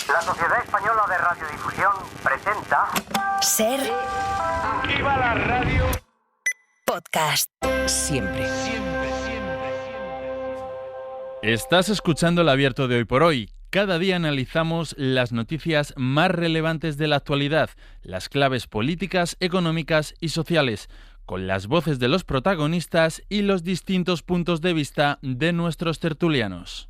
La Sociedad Española de Radiodifusión presenta... Ser... ¡Viva la radio! Podcast. Siempre. Estás escuchando El Abierto de Hoy por Hoy. Cada día analizamos las noticias más relevantes de la actualidad, las claves políticas, económicas y sociales, con las voces de los protagonistas y los distintos puntos de vista de nuestros tertulianos.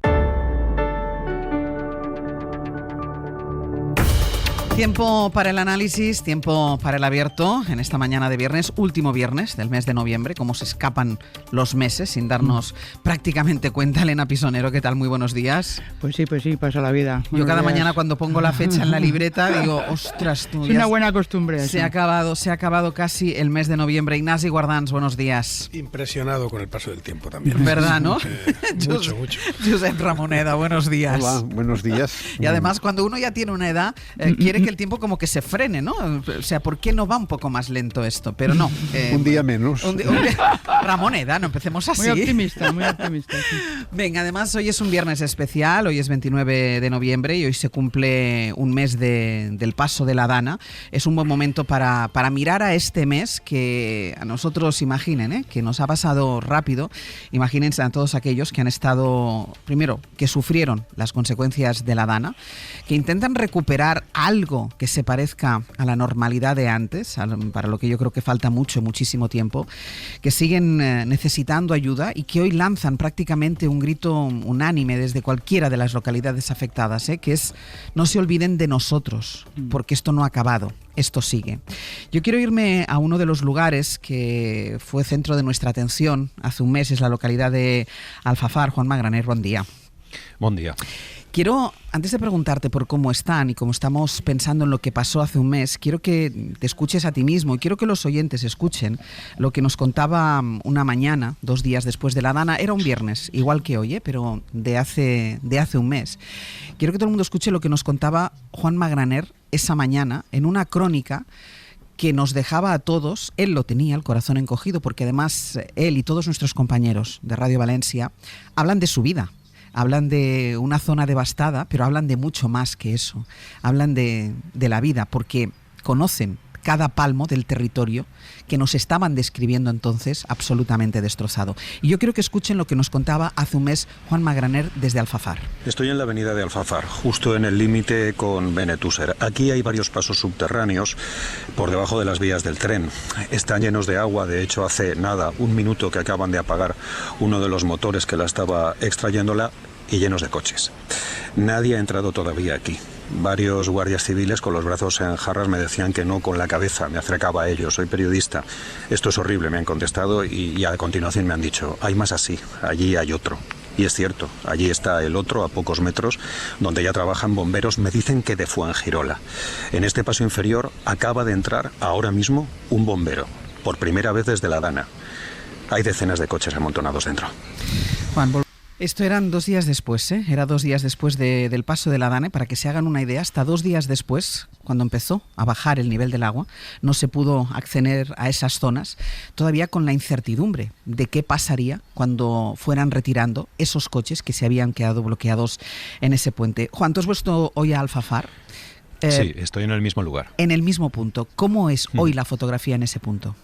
Tiempo para el análisis, tiempo para el abierto en esta mañana de viernes, último viernes del mes de noviembre, cómo se escapan los meses sin darnos prácticamente cuenta. Elena Pisonero, ¿qué tal? Muy buenos días. Pues sí, pasa la vida. Yo cada mañana cuando pongo la fecha en la libreta digo, ostras, tú. Es una buena costumbre. Se ha acabado casi el mes de noviembre. Ignasi Guardans, buenos días. Impresionado con el paso del tiempo también. ¿Verdad, no? Mucho. Josep Ramoneda, buenos días. Hola, buenos días. Y además, cuando uno ya tiene una edad, quiere que el tiempo como que se frene, ¿no? O sea, ¿por qué no va un poco más lento esto? Pero no. Un día menos. Ramoneda, no empecemos así. Muy optimista. Sí. Venga, además hoy es un viernes especial, hoy es 29 de noviembre y hoy se cumple un mes del paso de la Dana. Es un buen momento para mirar a este mes que a nosotros, imaginen, que nos ha pasado rápido. Imagínense a todos aquellos que han estado, primero, que sufrieron las consecuencias de la Dana, que intentan recuperar algo que se parezca a la normalidad de antes, para lo que yo creo que falta muchísimo tiempo, que siguen necesitando ayuda y que hoy lanzan prácticamente un grito unánime desde cualquiera de las localidades afectadas, que es: no se olviden de nosotros, porque esto no ha acabado, esto sigue. Yo quiero irme a uno de los lugares que fue centro de nuestra atención hace un mes, es la localidad de Alfafar. Juan Magraner, buen día. Buen día. Quiero, antes de preguntarte por cómo están y cómo estamos pensando en lo que pasó hace un mes, quiero que te escuches a ti mismo y quiero que los oyentes escuchen lo que nos contaba una mañana, 2 días después de la Dana. Era un viernes, igual que hoy, pero de hace un mes. Quiero que todo el mundo escuche lo que nos contaba Juan Magraner esa mañana en una crónica que nos dejaba a todos. Él lo tenía, el corazón encogido, porque además él y todos nuestros compañeros de Radio Valencia hablan de su vida. Hablan de una zona devastada, pero hablan de mucho más que eso. Hablan de la vida, porque conocen cada palmo del territorio que nos estaban describiendo entonces absolutamente destrozado. Y yo quiero que escuchen lo que nos contaba hace un mes Juan Magraner desde Alfafar. Estoy en la avenida de Alfafar, justo en el límite con Benetúser. Aquí hay varios pasos subterráneos por debajo de las vías del tren. Están llenos de agua, de hecho hace nada, 1 minuto que acaban de apagar uno de los motores que la estaba extrayéndola, y llenos de coches. Nadie ha entrado todavía aquí. Varios guardias civiles con los brazos en jarras me decían que no con la cabeza. Me acercaba a ellos. Soy periodista. Esto es horrible, me han contestado, y a continuación me han dicho: hay más así, allí hay otro. Y es cierto, allí está el otro, a pocos metros, donde ya trabajan bomberos. Me dicen que de Fuengirola. En este paso inferior acaba de entrar ahora mismo un bombero, por primera vez desde la Dana. Hay decenas de coches amontonados dentro. Juan, esto eran 2 días después, Era 2 días después del paso de la Dana. Para que se hagan una idea, hasta 2 días después, cuando empezó a bajar el nivel del agua, no se pudo acceder a esas zonas, todavía con la incertidumbre de qué pasaría cuando fueran retirando esos coches que se habían quedado bloqueados en ese puente. Juan, ¿tú has vuelto hoy a Alfafar? Sí, estoy en el mismo lugar. En el mismo punto. ¿Cómo es hoy la fotografía en ese punto?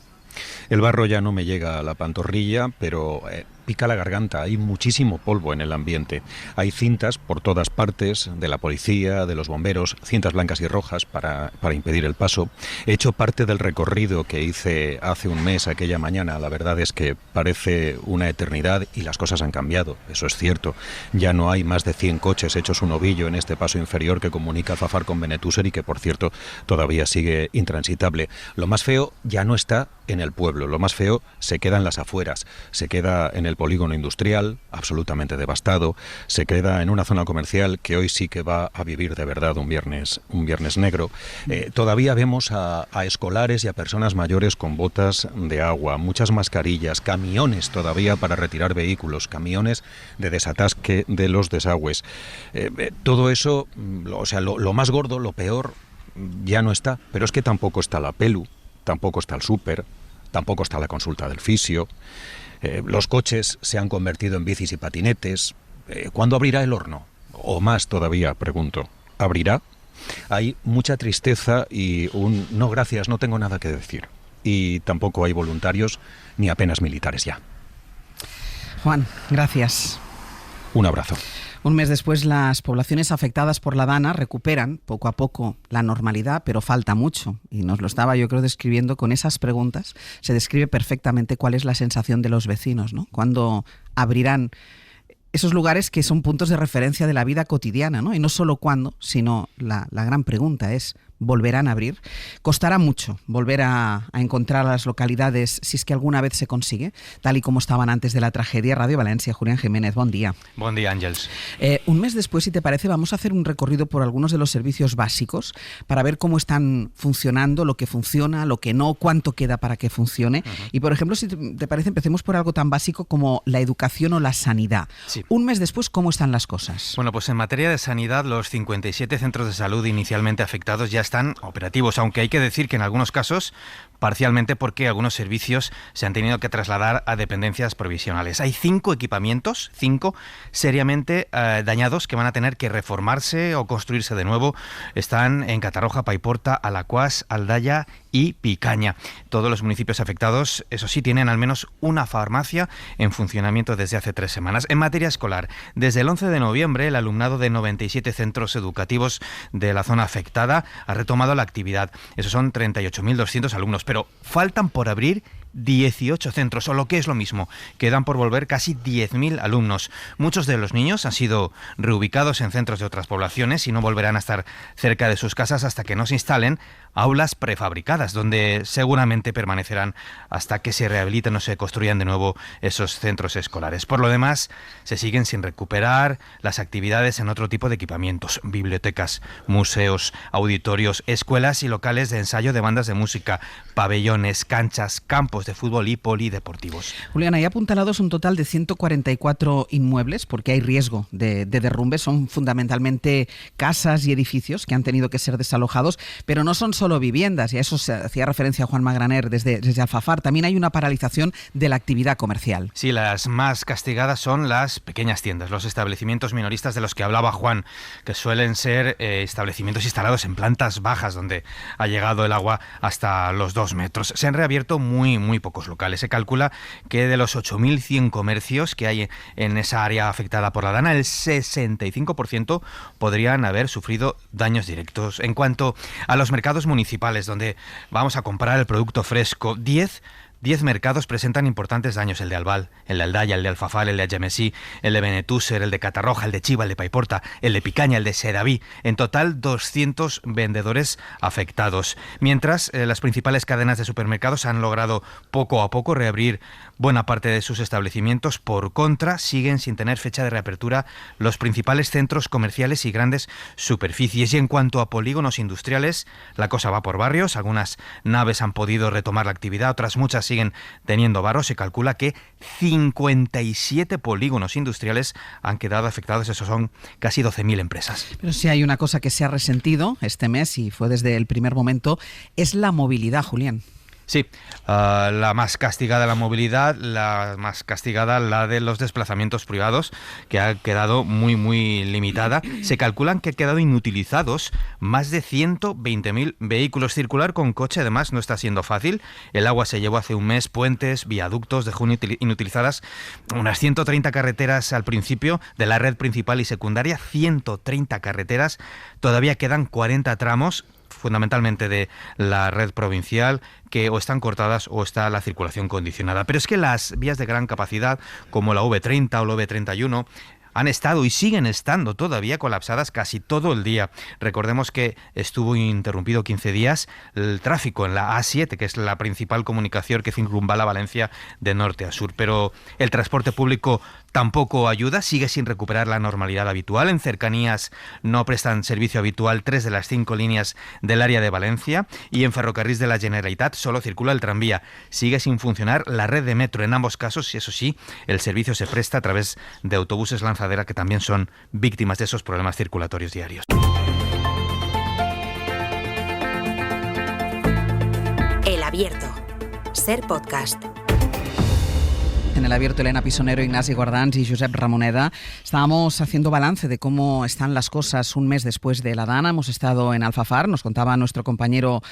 El barro ya no me llega a la pantorrilla, pero pica la garganta. Hay muchísimo polvo en el ambiente. Hay cintas por todas partes de la policía, de los bomberos, cintas blancas y rojas para impedir el paso. He hecho parte del recorrido que hice hace un mes, aquella mañana. La verdad es que parece una eternidad y las cosas han cambiado. Eso es cierto. Ya no hay más de 100 coches hechos un ovillo en este paso inferior que comunica Alfafar con Benetúser y que, por cierto, todavía sigue intransitable. Lo más feo ya no está en el pueblo. Lo más feo se queda en las afueras. Se queda en el polígono industrial, absolutamente devastado. Se queda en una zona comercial que hoy sí que va a vivir de verdad un viernes negro. Todavía vemos a escolares y a personas mayores con botas de agua, muchas mascarillas, camiones todavía para retirar vehículos, camiones de desatasque de los desagües. Todo eso, lo más gordo, lo peor, ya no está. Pero es que tampoco está la Pelu, tampoco está el súper, tampoco está la consulta del fisio. Los coches se han convertido en bicis y patinetes. ¿Cuándo abrirá el horno? O más todavía, pregunto. abrirá, hay mucha tristeza y un no gracias, no tengo nada que decir. Y tampoco hay voluntarios ni apenas militares ya. Juan, gracias. Un abrazo. Un mes después, las poblaciones afectadas por la Dana recuperan poco a poco la normalidad, pero falta mucho. Y nos lo estaba, yo creo, describiendo con esas preguntas. Se describe perfectamente cuál es la sensación de los vecinos, ¿no? Cuando abrirán esos lugares que son puntos de referencia de la vida cotidiana, ¿no? Y no solo cuándo, sino la gran pregunta es, ¿volverán a abrir? Costará mucho volver a encontrar las localidades, si es que alguna vez se consigue, tal y como estaban antes de la tragedia. Radio Valencia, Julián Jiménez, buen día. Buen día, Ángels. Un mes después, si te parece, vamos a hacer un recorrido por algunos de los servicios básicos para ver cómo están funcionando, lo que funciona, lo que no, cuánto queda para que funcione. Y, por ejemplo, si te parece, empecemos por algo tan básico como la educación o la sanidad. Sí. Un mes después, ¿cómo están las cosas? Bueno, pues en materia de sanidad, los 57 centros de salud inicialmente afectados ya están operativos, aunque hay que decir que en algunos casos parcialmente porque algunos servicios se han tenido que trasladar a dependencias provisionales. Hay 5 equipamientos, 5 seriamente dañados que van a tener que reformarse o construirse de nuevo. Están en Catarroja, Paiporta, Alacuás, Aldaya y Picaña. Todos los municipios afectados, eso sí, tienen al menos una farmacia en funcionamiento desde hace 3 semanas. En materia escolar, desde el 11 de noviembre, el alumnado de 97 centros educativos de la zona afectada ha retomado la actividad. Esos son 38.200 alumnos, pero faltan por abrir 18 centros, o lo que es lo mismo, quedan por volver casi 10.000 alumnos. Muchos de los niños han sido reubicados en centros de otras poblaciones y no volverán a estar cerca de sus casas hasta que no se instalen aulas prefabricadas, donde seguramente permanecerán hasta que se rehabiliten o se construyan de nuevo esos centros escolares. Por lo demás, se siguen sin recuperar las actividades en otro tipo de equipamientos: bibliotecas, museos, auditorios, escuelas y locales de ensayo de bandas de música, pabellones, canchas, campos de fútbol y polideportivos. Julián, hay apuntalados un total de 144 inmuebles porque hay riesgo de derrumbe. Son fundamentalmente casas y edificios que han tenido que ser desalojados, pero no son solo viviendas, y a eso se hacía referencia Juan Magraner desde Alfafar. También hay una paralización de la actividad comercial. Sí, las más castigadas son las pequeñas tiendas, los establecimientos minoristas de los que hablaba Juan, que suelen ser establecimientos instalados en plantas bajas donde ha llegado el agua hasta los 2 metros. Se han reabierto muy pocos locales. Se calcula que de los 8.100 comercios que hay en esa área afectada por la Dana, el 65% podrían haber sufrido daños directos. En cuanto a los mercados municipales, donde vamos a comprar el producto fresco, 10 mercados presentan importantes daños: el de Albal, el de Aldaya, el de Alfafar, el de Algemesí, el de Benetúser, el de Catarroja, el de Chiva, el de Paiporta, el de Picaña, el de Sedaví. En total, 200 vendedores afectados. Mientras, las principales cadenas de supermercados han logrado poco a poco reabrir buena parte de sus establecimientos. Por contra, siguen sin tener fecha de reapertura los principales centros comerciales y grandes superficies. Y en cuanto a polígonos industriales, la cosa va por barrios. Algunas naves han podido retomar la actividad, otras muchas siguen teniendo varo. Se calcula que 57 polígonos industriales han quedado afectados. Esos son casi 12.000 empresas. Pero si hay una cosa que se ha resentido este mes, y fue desde el primer momento, es la movilidad, Julián. Sí, la más castigada la movilidad, la más castigada la de los desplazamientos privados, que ha quedado muy limitada. Se calculan que han quedado inutilizados más de 120.000 vehículos. Circular con coche, además, no está siendo fácil. El agua se llevó hace un mes puentes, viaductos, dejó inutilizadas unas 130 carreteras al principio de la red principal y secundaria, 130 carreteras. Todavía quedan 40 tramos, fundamentalmente de la red provincial, que o están cortadas o está la circulación condicionada. Pero es que las vías de gran capacidad, como la V30 o la V31, han estado y siguen estando todavía colapsadas casi todo el día. Recordemos que estuvo interrumpido 15 días el tráfico en la A7, que es la principal comunicación que circunvala Valencia de norte a sur. Pero el transporte público tampoco ayuda, sigue sin recuperar la normalidad habitual. En cercanías no prestan servicio habitual 3 de las 5 líneas del área de Valencia, y en ferrocarrils de la Generalitat solo circula el tranvía. Sigue sin funcionar la red de metro en ambos casos, y eso sí, el servicio se presta a través de autobuses lanzadera, que también son víctimas de esos problemas circulatorios diarios. El Abierto. Ser podcast. en el abierto Elena Pisonero, Ignasi Guardans y Josep Ramoneda. Estábamos haciendo balance de cómo están las cosas un mes después de la Dana. Hemos estado en Alfafar, nos contaba nuestro compañero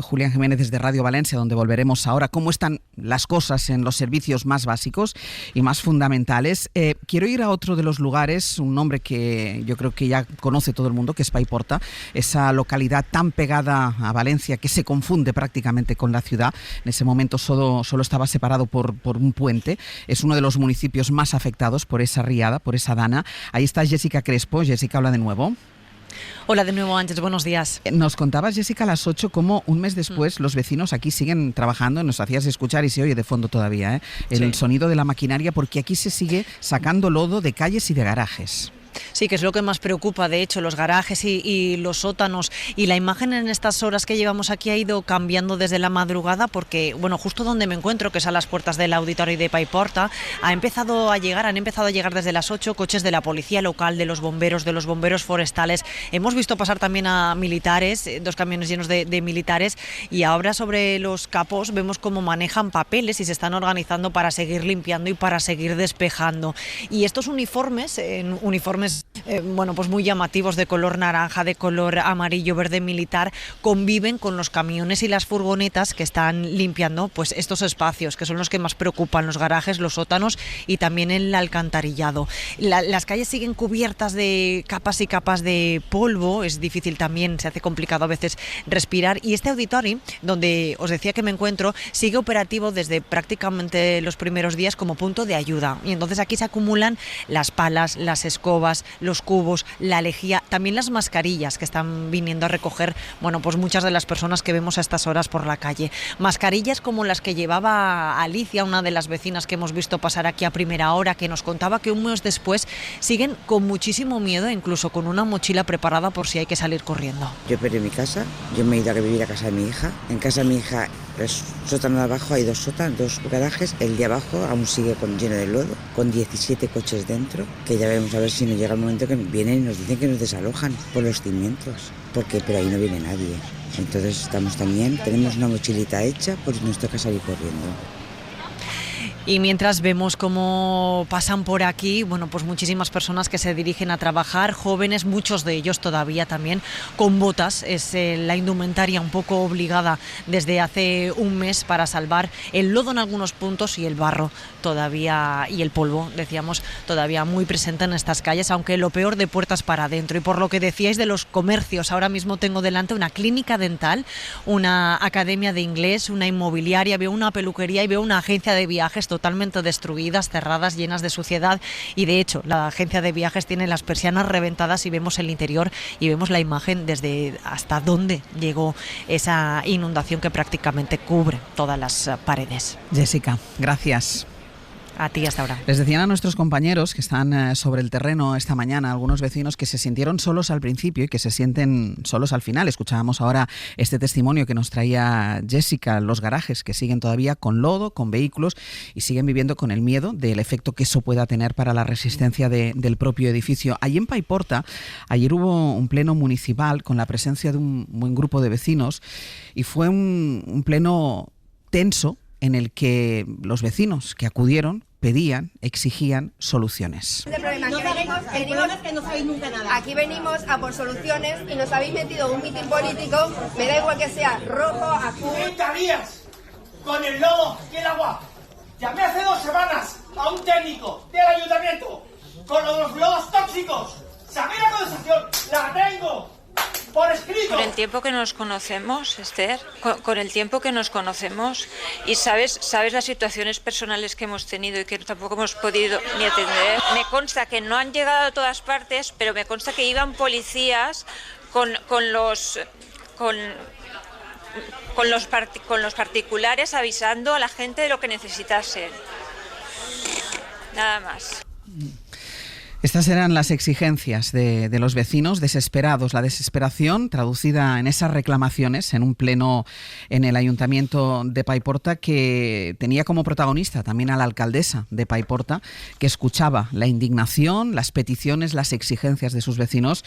Julián Jiménez desde Radio Valencia, donde volveremos ahora, cómo están las cosas en los servicios más básicos y más fundamentales. Quiero ir a otro de los lugares, un nombre que yo creo que ya conoce todo el mundo, que es Paiporta, esa localidad tan pegada a Valencia que se confunde prácticamente con la ciudad. En ese momento solo estaba separado por un puente. Es uno de los municipios más afectados por esa riada, por esa Dana. Ahí está Jessica Crespo. Jessica, habla de nuevo. Hola de nuevo, Ángeles, buenos días. Nos contabas, Jessica, a las 8 cómo un mes después los vecinos aquí siguen trabajando. Nos hacías escuchar y se oye de fondo todavía el sonido de la maquinaria, porque aquí se sigue sacando lodo de calles y de garajes. Sí, que es lo que más preocupa, de hecho, los garajes y los sótanos. Y la imagen en estas horas que llevamos aquí ha ido cambiando desde la madrugada porque, bueno, justo donde me encuentro, que es a las puertas del auditorio de Paiporta, han empezado a llegar desde las 8 coches de la policía local, de los bomberos forestales. Hemos visto pasar también a militares, 2 camiones llenos de militares, y ahora sobre los capós vemos cómo manejan papeles y se están organizando para seguir limpiando y para seguir despejando. Y estos uniformes pues muy llamativos, de color naranja, de color amarillo, verde militar, conviven con los camiones y las furgonetas que están limpiando pues estos espacios, que son los que más preocupan, los garajes, los sótanos y también el alcantarillado. Las calles siguen cubiertas de capas y capas de polvo, es difícil también, se hace complicado a veces respirar, y este auditorio, donde os decía que me encuentro, sigue operativo desde prácticamente los primeros días como punto de ayuda, y entonces aquí se acumulan las palas, las escobas, los cubos, la lejía, también las mascarillas que están viniendo a recoger, pues muchas de las personas que vemos a estas horas por la calle. Mascarillas como las que llevaba Alicia, una de las vecinas que hemos visto pasar aquí a primera hora, que nos contaba que un mes después siguen con muchísimo miedo, incluso con una mochila preparada por si hay que salir corriendo. Yo perdí mi casa, yo me he ido a vivir a casa de mi hija. En casa de mi hija, el sótano de abajo, hay 2 sótanos, 2 garajes. El de abajo aún sigue lleno de lodo, con 17 coches dentro, que ya veremos a ver si nos llega el momento que vienen y nos dicen que nos desalojan por los cimientos, pero ahí no viene nadie. Entonces estamos también, tenemos una mochilita hecha por si nos toca salir corriendo. Y mientras vemos cómo pasan por aquí, pues muchísimas personas que se dirigen a trabajar, jóvenes, muchos de ellos todavía también con botas, es la indumentaria un poco obligada desde hace un mes para salvar el lodo en algunos puntos y el barro todavía, y el polvo, decíamos, todavía muy presente en estas calles, aunque lo peor de puertas para adentro. Y por lo que decíais de los comercios, ahora mismo tengo delante una clínica dental, una academia de inglés, una inmobiliaria, veo una peluquería y veo una agencia de viajes totalmente destruidas, cerradas, llenas de suciedad, y de hecho la agencia de viajes tiene las persianas reventadas y vemos el interior y vemos la imagen desde hasta dónde llegó esa inundación que prácticamente cubre todas las paredes. Jessica, gracias. A ti, hasta ahora. Les decían a nuestros compañeros que están sobre el terreno esta mañana, algunos vecinos que se sintieron solos al principio y que se sienten solos al final. Escuchábamos ahora este testimonio que nos traía Jessica, los garajes que siguen todavía con lodo, con vehículos, y siguen viviendo con el miedo del efecto que eso pueda tener para la resistencia del propio edificio. Allí en Paiporta, ayer hubo un pleno municipal con la presencia de un buen grupo de vecinos, y fue un pleno tenso en el que los vecinos que acudieron pedían, exigían soluciones. El problema es que no sabéis nunca nada. Aquí venimos a por soluciones y nos habéis metido un mitin político, me da igual que sea rojo, azul. ¿Qué te harías con el lodo y el agua? Llamé hace 2 semanas a un técnico del ayuntamiento con los lodos tóxicos. Saqué la contestación, la tengo. Por escrito. Con el tiempo que nos conocemos, Esther, con el tiempo que nos conocemos, y sabes las situaciones personales que hemos tenido y que tampoco hemos podido ni atender. Me consta que no han llegado a todas partes, pero me consta que iban policías con los particulares avisando a la gente de lo que necesitasen. Nada más. Estas eran las exigencias de los vecinos desesperados, la desesperación traducida en esas reclamaciones en un pleno en el Ayuntamiento de Paiporta, que tenía como protagonista también a la alcaldesa de Paiporta, que escuchaba la indignación, las peticiones, las exigencias de sus vecinos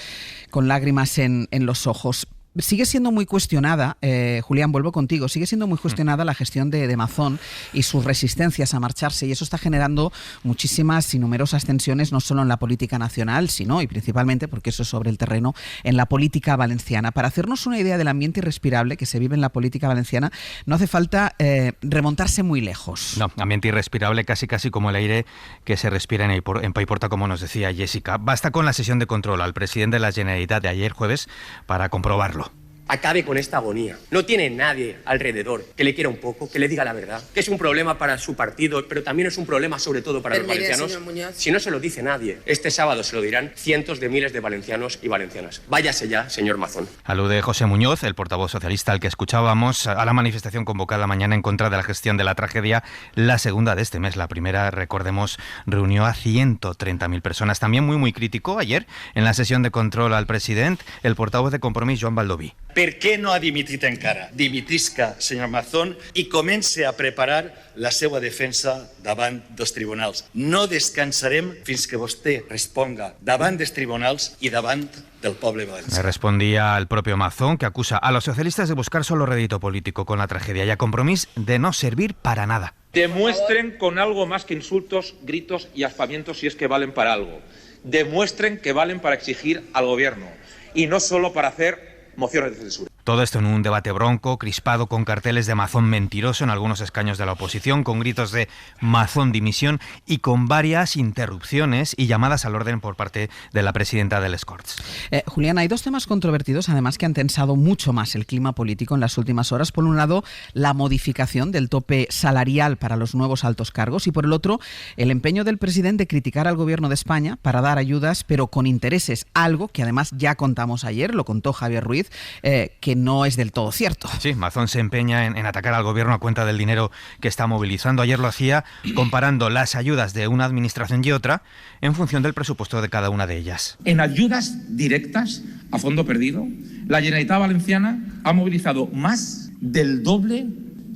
con lágrimas en los ojos. sigue siendo muy cuestionada, Julián, vuelvo contigo, sigue siendo muy cuestionada la gestión de Mazón y sus resistencias a marcharse, y eso está generando muchísimas y numerosas tensiones, no solo en la política nacional, sino, y principalmente, porque eso es sobre el terreno, en la política valenciana. Para hacernos una idea del ambiente irrespirable que se vive en la política valenciana, no hace falta remontarse muy lejos. No, ambiente irrespirable casi como el aire que se respira en Paiporta, como nos decía Jessica. Basta con la sesión de control al presidente de la Generalitat de ayer jueves para comprobarlo. Acabe con esta agonía. No tiene nadie alrededor que le quiera un poco, que le diga la verdad, que es un problema para su partido, pero también es un problema sobre todo para los valencianos. Si no se lo dice nadie, este sábado se lo dirán cientos de miles de valencianos y valencianas. Váyase ya, señor Mazón. Alude José Muñoz, el portavoz socialista al que escuchábamos, a la manifestación convocada mañana en contra de la gestión de la tragedia, la segunda de este mes. La primera, recordemos, reunió a 130.000 personas. También muy crítico ayer, en la sesión de control al presidente, el portavoz de Compromís, Joan Baldoví. Per què no ha dimitit encara? Dimitisca, senyor Mazón, i comence a preparar la seva defensa davant dels tribunals. No descansarem fins que vostè responga davant dels tribunals i davant del poble valencià. Respondía al propio Mazón, que acusa a los socialistas de buscar solo rédito político con la tragedia y a Compromís de no servir para nada. Demuestren con algo más que insultos, gritos y aspavientos si es que valen para algo. Demuestren que valen para exigir al gobierno y no solo para hacer mociones de censura. Todo esto en un debate bronco, crispado, con carteles de Mazón mentiroso en algunos escaños de la oposición, con gritos de Mazón dimisión y con varias interrupciones y llamadas al orden por parte de la presidenta del Corts. Julián, hay dos temas controvertidos, además, que han tensado mucho más el clima político en las últimas horas. Por un lado, la modificación del tope salarial para los nuevos altos cargos, y por el otro, el empeño del presidente de criticar al gobierno de España para dar ayudas, pero con intereses, algo que además ya contamos ayer, lo contó Javier Ruiz, que no es del todo cierto. Sí, Mazón se empeña en atacar al gobierno a cuenta del dinero que está movilizando. Ayer lo hacía comparando las ayudas de una administración y otra en función del presupuesto de cada una de ellas. En ayudas directas a fondo perdido, la Generalitat Valenciana ha movilizado más del doble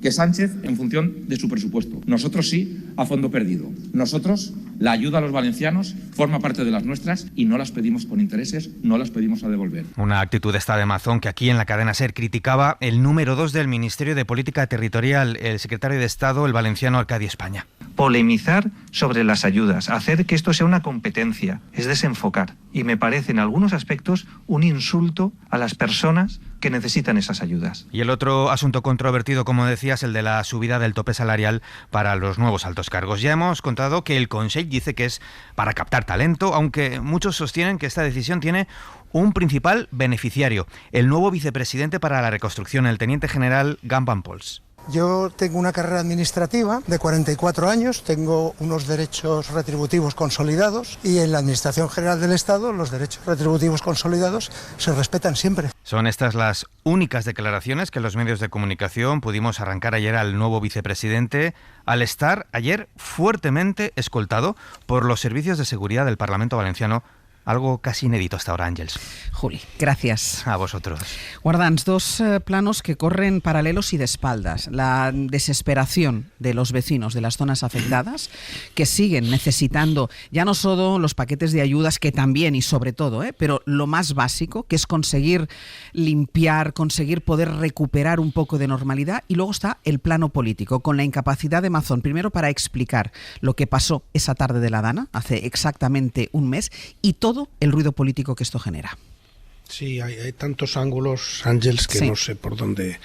que Sánchez en función de su presupuesto. Nosotros sí, a fondo perdido. Nosotros, la ayuda a los valencianos forma parte de las nuestras y no las pedimos con intereses, no las pedimos a devolver. Una actitud esta de Mazón que aquí en la cadena SER criticaba el número 2 del Ministerio de Política Territorial, el secretario de Estado, el valenciano Arcadi España. Polemizar sobre las ayudas, hacer que esto sea una competencia, es desenfocar. Y me parece en algunos aspectos un insulto a las personas que necesitan esas ayudas. Y el otro asunto controvertido, como decías, el de la subida del tope salarial para los nuevos altos cargos. Ya hemos contado que el Consell dice que es para captar talento, aunque muchos sostienen que esta decisión tiene un principal beneficiario, el nuevo vicepresidente para la reconstrucción, el teniente general Gant van Pols. Yo tengo una carrera administrativa de 44 años, tengo unos derechos retributivos consolidados y en la Administración General del Estado los derechos retributivos consolidados se respetan siempre. Son estas las únicas declaraciones que los medios de comunicación pudimos arrancar ayer al nuevo vicepresidente, al estar ayer fuertemente escoltado por los servicios de seguridad del Parlamento Valenciano. Algo casi inédito hasta ahora, Àngels. Juli, gracias. A vosotros. Guardans, dos planos que corren paralelos y de espaldas. La desesperación de los vecinos de las zonas afectadas, que siguen necesitando ya no solo los paquetes de ayudas, que también y sobre todo, pero lo más básico, que es conseguir limpiar, conseguir poder recuperar un poco de normalidad. Y luego está el plano político, con la incapacidad de Mazón, primero para explicar lo que pasó esa tarde de la Dana, hace exactamente un mes, y todo el ruido político que esto genera. Sí, hay tantos ángulos, Àngels, que sí. No sé por dónde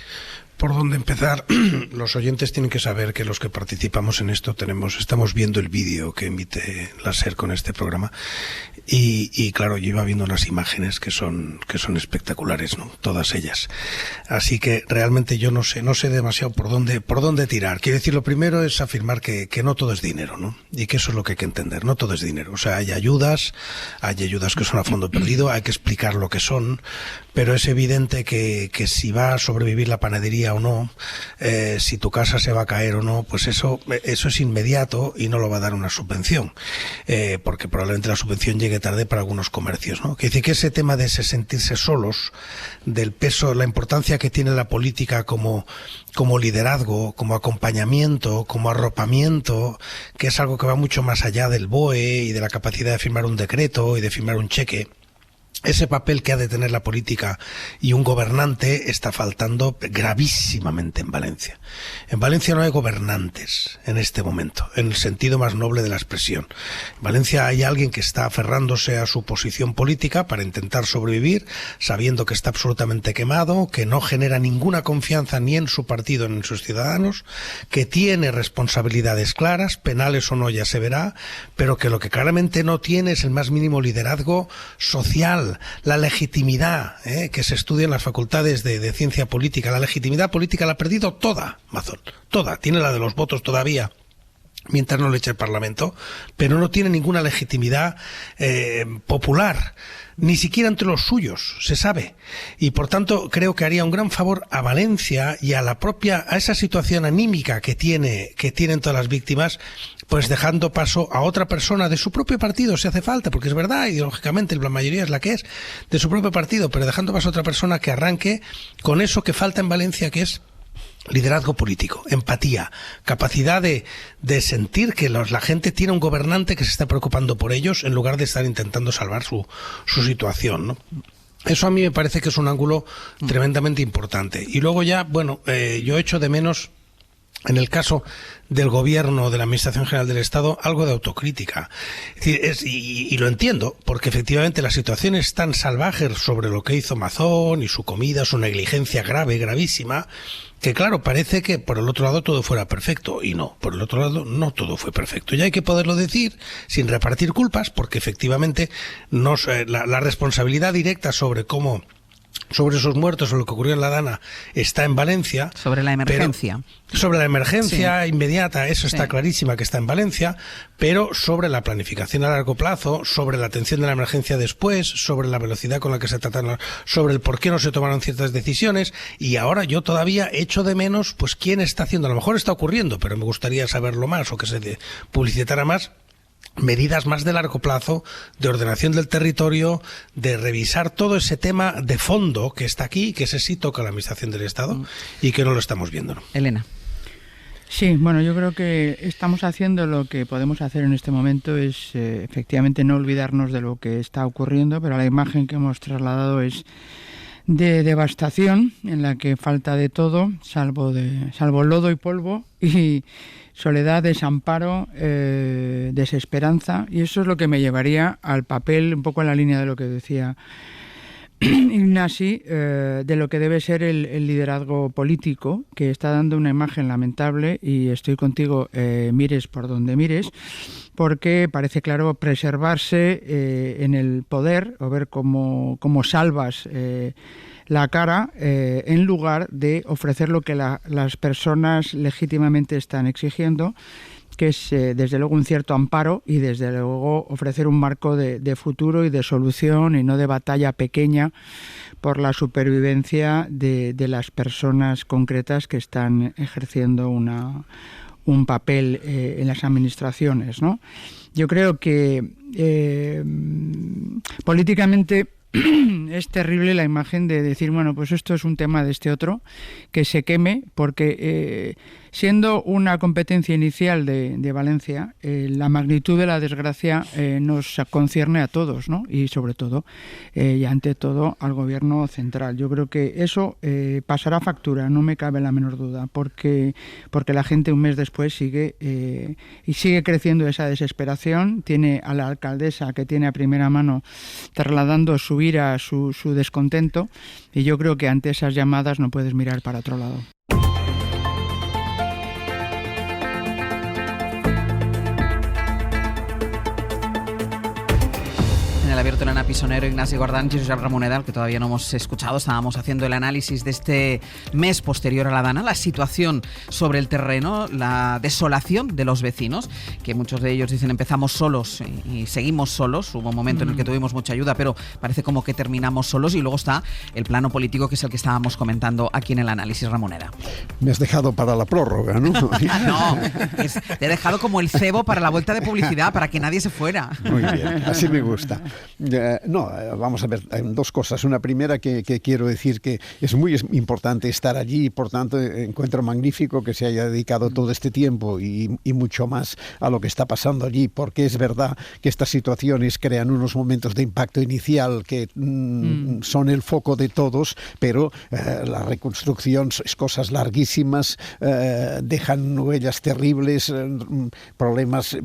empezar. Los oyentes tienen que saber que los que participamos en esto estamos viendo el vídeo que emite la SER con este programa y claro, yo iba viendo las imágenes que son espectaculares, ¿no? Todas ellas. Así que realmente yo no sé demasiado por dónde tirar. Quiero decir, lo primero es afirmar que no todo es dinero, ¿no? Y que eso es lo que hay que entender, no todo es dinero. O sea, hay ayudas que son a fondo perdido, hay que explicar lo que son, pero es evidente que si va a sobrevivir la panadería o no, si tu casa se va a caer o no, pues eso es inmediato y no lo va a dar una subvención, porque probablemente la subvención llegue tarde para algunos comercios, ¿no? Quiere decir que ese tema de sentirse solos, del peso, la importancia que tiene la política como liderazgo, como acompañamiento, como arropamiento, que es algo que va mucho más allá del BOE y de la capacidad de firmar un decreto y de firmar un cheque. ese papel que ha de tener la política y un gobernante está faltando gravísimamente en Valencia. En Valencia no hay gobernantes en este momento, en el sentido más noble de la expresión. En Valencia hay alguien que está aferrándose a su posición política para intentar sobrevivir, sabiendo que está absolutamente quemado, que no genera ninguna confianza ni en su partido ni en sus ciudadanos, que tiene responsabilidades claras, penales o no ya se verá, pero que lo que claramente no tiene es el más mínimo liderazgo social, la legitimidad que se estudia en las facultades de ciencia política. La legitimidad política la ha perdido toda, Mazón, toda. Tiene la de los votos todavía, mientras no le eche el Parlamento, pero no tiene ninguna legitimidad popular, ni siquiera entre los suyos, se sabe. Y por tanto creo que haría un gran favor a Valencia y a esa situación anímica que tienen todas las víctimas, pues dejando paso a otra persona de su propio partido, si hace falta, porque es verdad, ideológicamente la mayoría es la que es, de su propio partido, pero dejando paso a otra persona que arranque con eso que falta en Valencia, que es liderazgo político, empatía, capacidad de sentir que la gente tiene un gobernante que se está preocupando por ellos en lugar de estar intentando salvar su situación, ¿no? Eso a mí me parece que es un ángulo tremendamente importante. Y luego ya, bueno, yo echo de menos, en el caso del gobierno, de la Administración General del Estado, algo de autocrítica. Es decir, y lo entiendo, porque efectivamente la situación es tan salvaje sobre lo que hizo Mazón y su comida, su negligencia grave, gravísima, que claro, parece que por el otro lado todo fuera perfecto, y no, por el otro lado no todo fue perfecto. Y hay que poderlo decir sin repartir culpas, porque efectivamente la responsabilidad directa sobre esos muertos o lo que ocurrió en La Dana está en Valencia. Sobre la emergencia. Sobre la emergencia inmediata, eso está Sí. clarísima que está en Valencia, pero sobre la planificación a largo plazo, sobre la atención de la emergencia después, sobre la velocidad con la que se trataron, sobre el por qué no se tomaron ciertas decisiones, y ahora yo todavía echo de menos pues quién está haciendo, a lo mejor está ocurriendo, pero me gustaría saberlo más o que se publicitara más, medidas más de largo plazo, de ordenación del territorio, de revisar todo ese tema de fondo que está aquí, que ese sí toca la Administración del Estado y que no lo estamos viendo, ¿no? Elena. Sí, bueno, yo creo que estamos haciendo lo que podemos hacer en este momento es efectivamente no olvidarnos de lo que está ocurriendo, pero la imagen que hemos trasladado es de devastación, en la que falta de todo, salvo lodo y polvo, y soledad, desamparo, desesperanza, y eso es lo que me llevaría al papel, un poco en la línea de lo que decía Ignasi, de lo que debe ser el liderazgo político, que está dando una imagen lamentable, y estoy contigo, mires por donde mires, porque parece claro preservarse en el poder o ver cómo salvas la cara en lugar de ofrecer lo que las personas legítimamente están exigiendo, que es desde luego un cierto amparo y desde luego ofrecer un marco de futuro y de solución y no de batalla pequeña por la supervivencia de las personas concretas que están ejerciendo un papel en las administraciones, ¿no? Yo creo que políticamente es terrible la imagen de decir, bueno, pues esto es un tema de este otro, que se queme, porque siendo una competencia inicial de Valencia, la magnitud de la desgracia nos concierne a todos, ¿no? Y sobre todo, y ante todo, al gobierno central. Yo creo que eso pasará factura, no me cabe la menor duda, porque la gente un mes después sigue creciendo esa desesperación, tiene a la alcaldesa que tiene a primera mano trasladando su ira, su descontento, y yo creo que ante esas llamadas no puedes mirar para otro lado. En el abierto, Elena Pisonero, Ignasi Guardans y Josep Ramoneda, al que todavía no hemos escuchado. Estábamos haciendo el análisis de este mes posterior a la Dana, la situación sobre el terreno, la desolación de los vecinos, que muchos de ellos dicen empezamos solos y seguimos solos. Hubo un momento en el que tuvimos mucha ayuda, pero parece como que terminamos solos. Y luego está el plano político, que es el que estábamos comentando aquí en el análisis, Ramoneda. Me has dejado para la prórroga, ¿no? No, te he dejado como el cebo para la vuelta de publicidad, para que nadie se fuera. Muy bien, así me gusta. No, vamos a ver, dos cosas. Una primera que quiero decir que es muy importante estar allí y por tanto encuentro magnífico que se haya dedicado todo este tiempo y mucho más a lo que está pasando allí, porque es verdad que estas situaciones crean unos momentos de impacto inicial que son el foco de todos, pero la reconstrucción es cosas larguísimas, dejan huellas terribles, problemas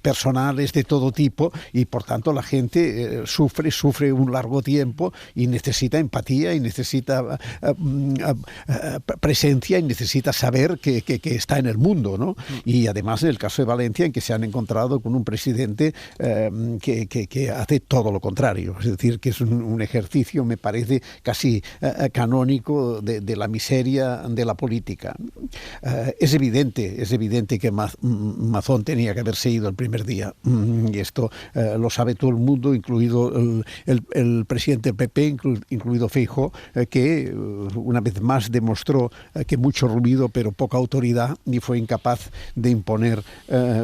personales de todo tipo y por tanto la gente sufre un largo tiempo y necesita empatía y necesita presencia y necesita saber que está en el mundo, ¿no? Y además en el caso de Valencia en que se han encontrado con un presidente que hace todo lo contrario, es decir, que es un ejercicio, me parece, casi canónico de la miseria de la política. Es evidente que Mazón tenía que haberse ido el primer día y esto lo sabe todo el mundo, incluido el presidente del PP, incluido Feijóo, que una vez más demostró que mucho ruido pero poca autoridad y fue incapaz de imponer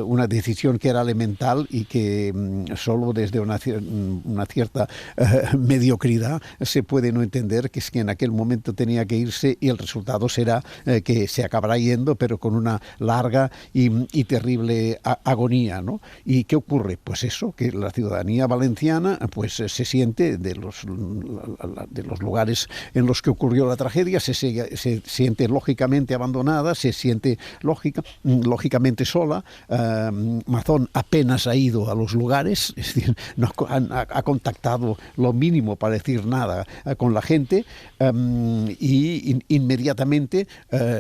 una decisión que era elemental y que solo desde una cierta mediocridad se puede no entender que es que en aquel momento tenía que irse y el resultado será que se acabará yendo pero con una larga y terrible agonía, ¿no? ¿Y qué ocurre? Pues eso, que la ciudadanía valenciana pues se siente de los lugares en los que ocurrió la tragedia, se siente lógicamente abandonada, se siente lógicamente sola. Mazón apenas ha ido a los lugares, es decir, no ha contactado lo mínimo para decir nada con la gente y inmediatamente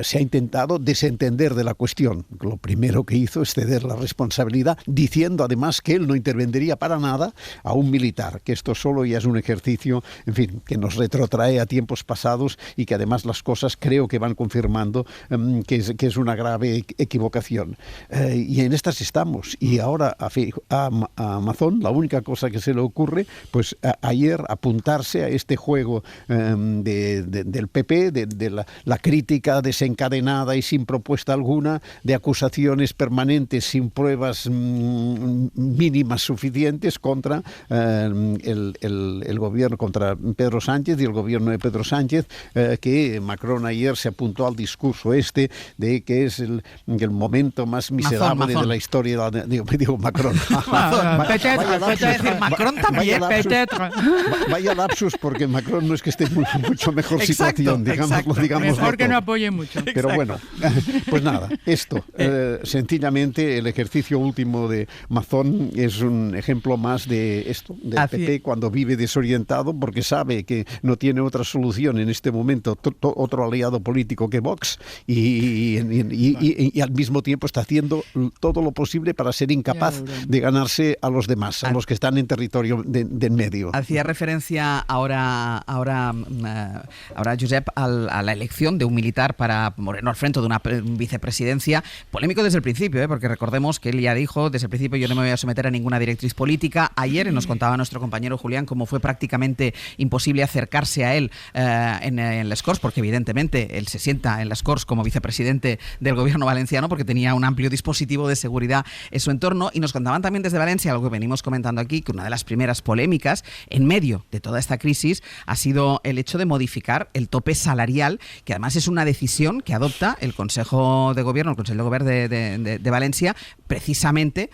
se ha intentado desentender de la cuestión. Lo primero que hizo es ceder la responsabilidad, diciendo además que él no intervendría para nada a un militar, que esto solo ya es un ejercicio, en fin, que nos retrotrae a tiempos pasados y que además las cosas creo que van confirmando que es una grave equivocación. Y en estas estamos. Y ahora a Mazón la única cosa que se le ocurre, pues ayer apuntarse a este juego del PP, de la crítica desencadenada y sin propuesta alguna, de acusaciones permanentes sin pruebas mínimas suficientes contra el gobierno, contra Pedro Sánchez y el gobierno de Pedro Sánchez, que Macron ayer se apuntó al discurso de que es el momento más miserable de la historia. Digo Macron. Macron también. Vaya lapsus, porque Macron no es que esté en mucho mejor situación, digamos. Mejor que no apoye mucho. Pero bueno, pues nada, esto, sencillamente el ejercicio último de Mazón es un ejemplo más de esto, del PP cuando vive desorientado porque sabe que no tiene otra solución en este momento, otro aliado político que Vox y al mismo tiempo está haciendo todo lo posible para ser incapaz de ganarse a los demás, a los que están en territorio de en medio. Hacía referencia ahora Josep, a la elección de un militar para Moreno al frente de una vicepresidencia, polémico desde el principio, porque recordemos que él ya dijo desde el principio: yo no me voy a someter a ninguna directriz política. Ayer nos contaba nuestro compañero Julián cómo fue prácticamente imposible acercarse a él en les Corts, porque evidentemente él se sienta en les Corts como vicepresidente del gobierno valenciano porque tenía un amplio dispositivo de seguridad en su entorno. Y nos contaban también desde Valencia, algo que venimos comentando aquí, que una de las primeras polémicas en medio de toda esta crisis ha sido el hecho de modificar el tope salarial, que además es una decisión que adopta el Consejo de Gobierno, el Consejo de Gobierno de Valencia, precisamente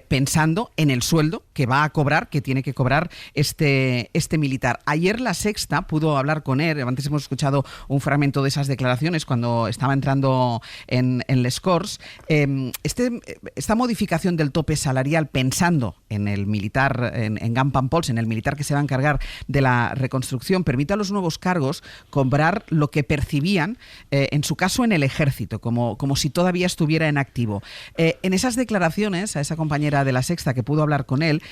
pensando en el sueldo que va a cobrar, que tiene que cobrar este militar. Ayer La Sexta pudo hablar con él, antes hemos escuchado un fragmento de esas declaraciones cuando estaba entrando en les Corts. Esta modificación del tope salarial pensando en el militar, en Gam Pampols, en el militar que se va a encargar de la reconstrucción, permite a los nuevos cargos cobrar lo que percibían, en su caso, en el ejército, como si todavía estuviera en activo. En esas declaraciones, a esa compañera de La Sexta que pudo hablar con él,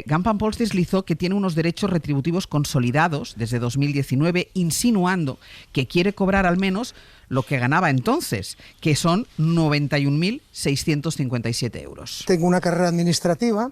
Gam Pampols deslizó que tiene unos derechos retributivos consolidados desde 2019, insinuando que quiere cobrar al menos lo que ganaba entonces, que son 91.657 euros. Tengo una carrera administrativa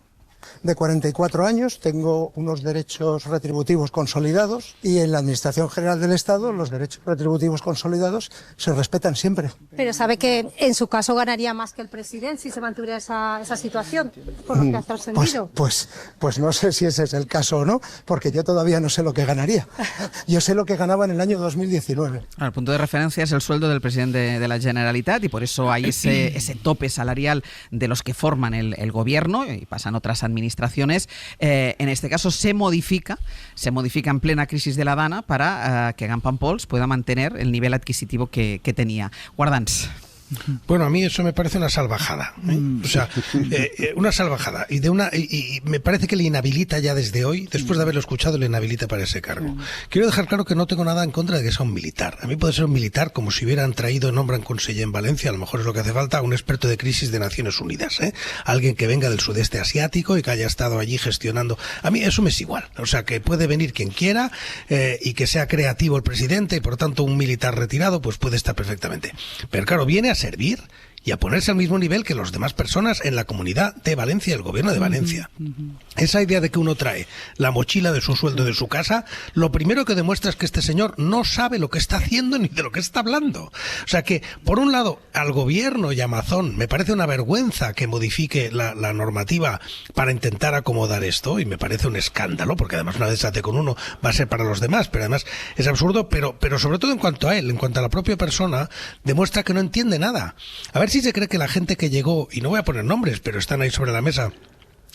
de 44 años, tengo unos derechos retributivos consolidados y en la Administración General del Estado los derechos retributivos consolidados se respetan siempre. Pero sabe que en su caso ganaría más que el presidente si se mantuviera esa situación, por lo que ha trascendido. Pues no sé si ese es el caso o no, porque yo todavía no sé lo que ganaría. Yo sé lo que ganaba en el año 2019. El punto de referencia es el sueldo del presidente de la Generalitat y por eso hay ese tope salarial de los que forman el gobierno y pasan otras administraciones. En este caso se modifica en plena crisis de la Dana para que Campan Pols pueda mantener el nivel adquisitivo que tenía. Guardans. Bueno, a mí eso me parece una salvajada, O sea, una salvajada. Y me parece que le inhabilita ya desde hoy, después de haberlo escuchado, le inhabilita para ese cargo. Quiero dejar claro que no tengo nada en contra de que sea un militar. A mí puede ser un militar como si hubieran traído, nombran conseller en Valencia, a lo mejor es lo que hace falta, un experto de crisis de Naciones Unidas, Alguien que venga del sudeste asiático y que haya estado allí gestionando. A mí eso me es igual. O sea, que puede venir quien quiera y que sea creativo el presidente y por tanto un militar retirado, pues puede estar perfectamente. Pero claro, viene a servir y a ponerse al mismo nivel que las demás personas en la comunidad de Valencia, el gobierno de Valencia. Esa idea de que uno trae la mochila de su sueldo de su casa, lo primero que demuestra es que este señor no sabe lo que está haciendo ni de lo que está hablando. O sea que, por un lado, al gobierno y a Mazón me parece una vergüenza que modifique la normativa para intentar acomodar esto, y me parece un escándalo, porque además una vez se hace con uno va a ser para los demás, pero además es absurdo, pero sobre todo en cuanto a él, en cuanto a la propia persona, demuestra que no entiende nada. A ver si se cree que la gente que llegó, y no voy a poner nombres, pero están ahí sobre la mesa,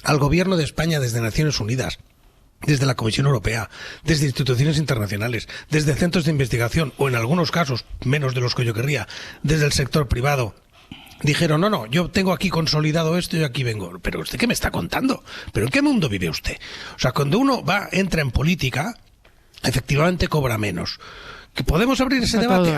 al gobierno de España desde Naciones Unidas, desde la Comisión Europea, desde instituciones internacionales, desde centros de investigación, o en algunos casos, menos de los que yo querría, desde el sector privado, dijeron, no, yo tengo aquí consolidado esto y aquí vengo. ¿Pero usted qué me está contando? ¿Pero en qué mundo vive usted? O sea, cuando uno entra en política, efectivamente cobra menos. ¿Que podemos abrir ese debate?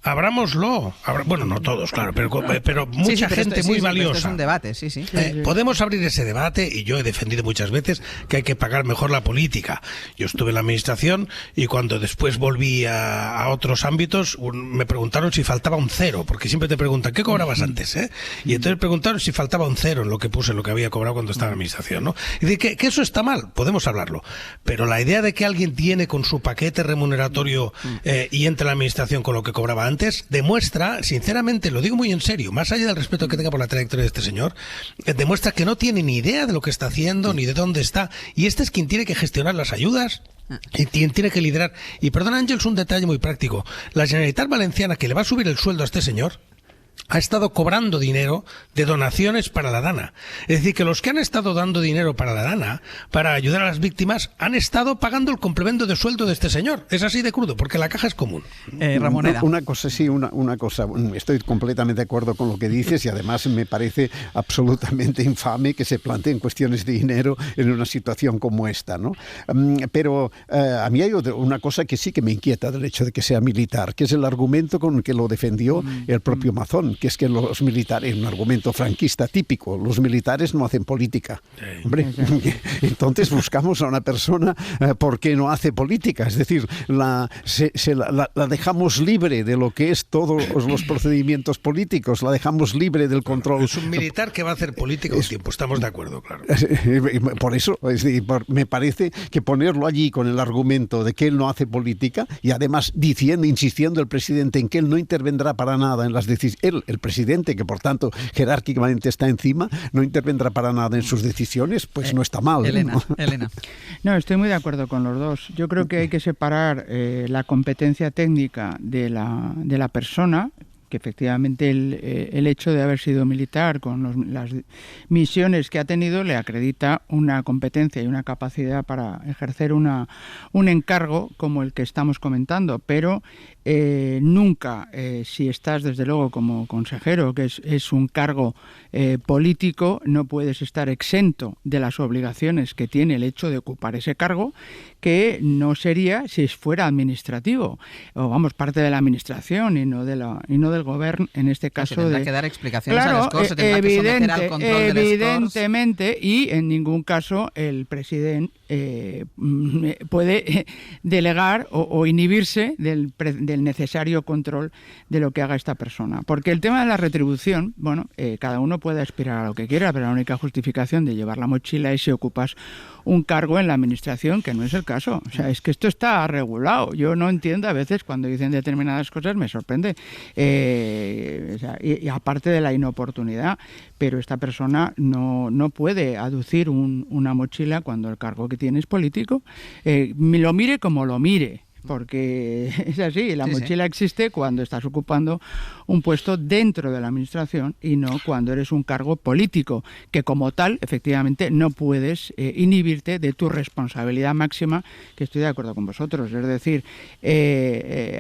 Abrámoslo. Bueno, no todos, claro, pero mucha gente muy valiosa. Es un debate, sí. Podemos abrir ese debate y yo he defendido muchas veces que hay que pagar mejor la política. Yo estuve en la administración y cuando después volví a otros ámbitos me preguntaron si faltaba un cero, porque siempre te preguntan, ¿qué cobrabas antes? Y entonces preguntaron si faltaba un cero en lo que puse, en lo que había cobrado cuando estaba en la administración, ¿no? Y de que eso está mal, podemos hablarlo. Pero la idea de que alguien tiene con su paquete remuneratorio y entra a la administración con lo que cobraba antes, demuestra, sinceramente, lo digo muy en serio, más allá del respeto que tenga por la trayectoria de este señor, demuestra que no tiene ni idea de lo que está haciendo, ni de dónde está, y este es quien tiene que gestionar las ayudas y quien tiene que liderar. Y perdona, Ángels, un detalle muy práctico. La Generalitat Valenciana, que le va a subir el sueldo a este señor, ha estado cobrando dinero de donaciones para la Dana. Es decir, que los que han estado dando dinero para la Dana, para ayudar a las víctimas, han estado pagando el complemento de sueldo de este señor. Es así de crudo, porque la caja es común. Ramoneda. Una cosa, estoy completamente de acuerdo con lo que dices y además me parece absolutamente infame que se planteen cuestiones de dinero en una situación como esta, ¿no? Pero a mí hay una cosa que sí que me inquieta del hecho de que sea militar, que es el argumento con el que lo defendió el propio Mazón, que es que los militares, un argumento franquista típico, los militares no hacen política. Hombre, entonces buscamos a una persona porque no hace política, es decir, la dejamos libre de lo que es todos los procedimientos políticos, la dejamos libre del control. Es un militar que va a hacer política un tiempo, estamos de acuerdo, claro. Por eso, me parece que ponerlo allí con el argumento de que él no hace política y además insistiendo el presidente en que él no intervendrá para nada en las decisiones, el presidente, que por tanto jerárquicamente está encima, no intervendrá para nada en sus decisiones, pues no está mal. Elena. No, estoy muy de acuerdo con los dos. Yo creo que hay que separar la competencia técnica de la persona, que efectivamente el hecho de haber sido militar con las misiones que ha tenido le acredita una competencia y una capacidad para ejercer un encargo como el que estamos comentando, pero nunca, si estás desde luego como consejero, que es un cargo político, no puedes estar exento de las obligaciones que tiene el hecho de ocupar ese cargo, que no sería si fuera administrativo, o vamos, parte de la administración y no del gobierno, en este caso. Se tendrá que dar explicaciones a las cosas, se tendrá que someter al control del evidentemente, y en ningún caso el presidente puede delegar o inhibirse del necesario control de lo que haga esta persona. Porque el tema de la retribución, bueno, cada uno puede aspirar a lo que quiera, pero la única justificación de llevar la mochila es si ocupas un cargo en la administración, que no es el caso. O sea, es que esto está regulado. Yo no entiendo a veces cuando dicen determinadas cosas, me sorprende. Y aparte de la inoportunidad, pero esta persona no puede aducir una mochila cuando el cargo que tiene es político. Lo mire como lo mire, porque es así, la mochila existe cuando estás ocupando un puesto dentro de la administración y no cuando eres un cargo político, que como tal, efectivamente, no puedes inhibirte de tu responsabilidad máxima, que estoy de acuerdo con vosotros. Es decir,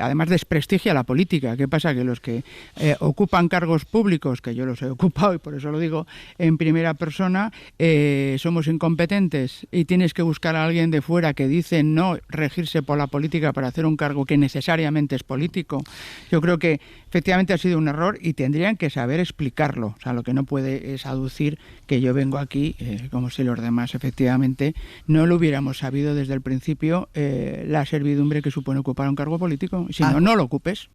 además desprestigia la política. ¿Qué pasa? Que los que ocupan cargos públicos, que yo los he ocupado y por eso lo digo en primera persona, somos incompetentes y tienes que buscar a alguien de fuera que dice no regirse por la política para hacer un cargo que necesariamente es político. Yo creo que efectivamente ha sido un error y tendrían que saber explicarlo. O sea, lo que no puede es aducir que yo vengo aquí como si los demás efectivamente no lo hubiéramos sabido desde el principio, la servidumbre que supone ocupar un cargo político. Si no lo ocupes.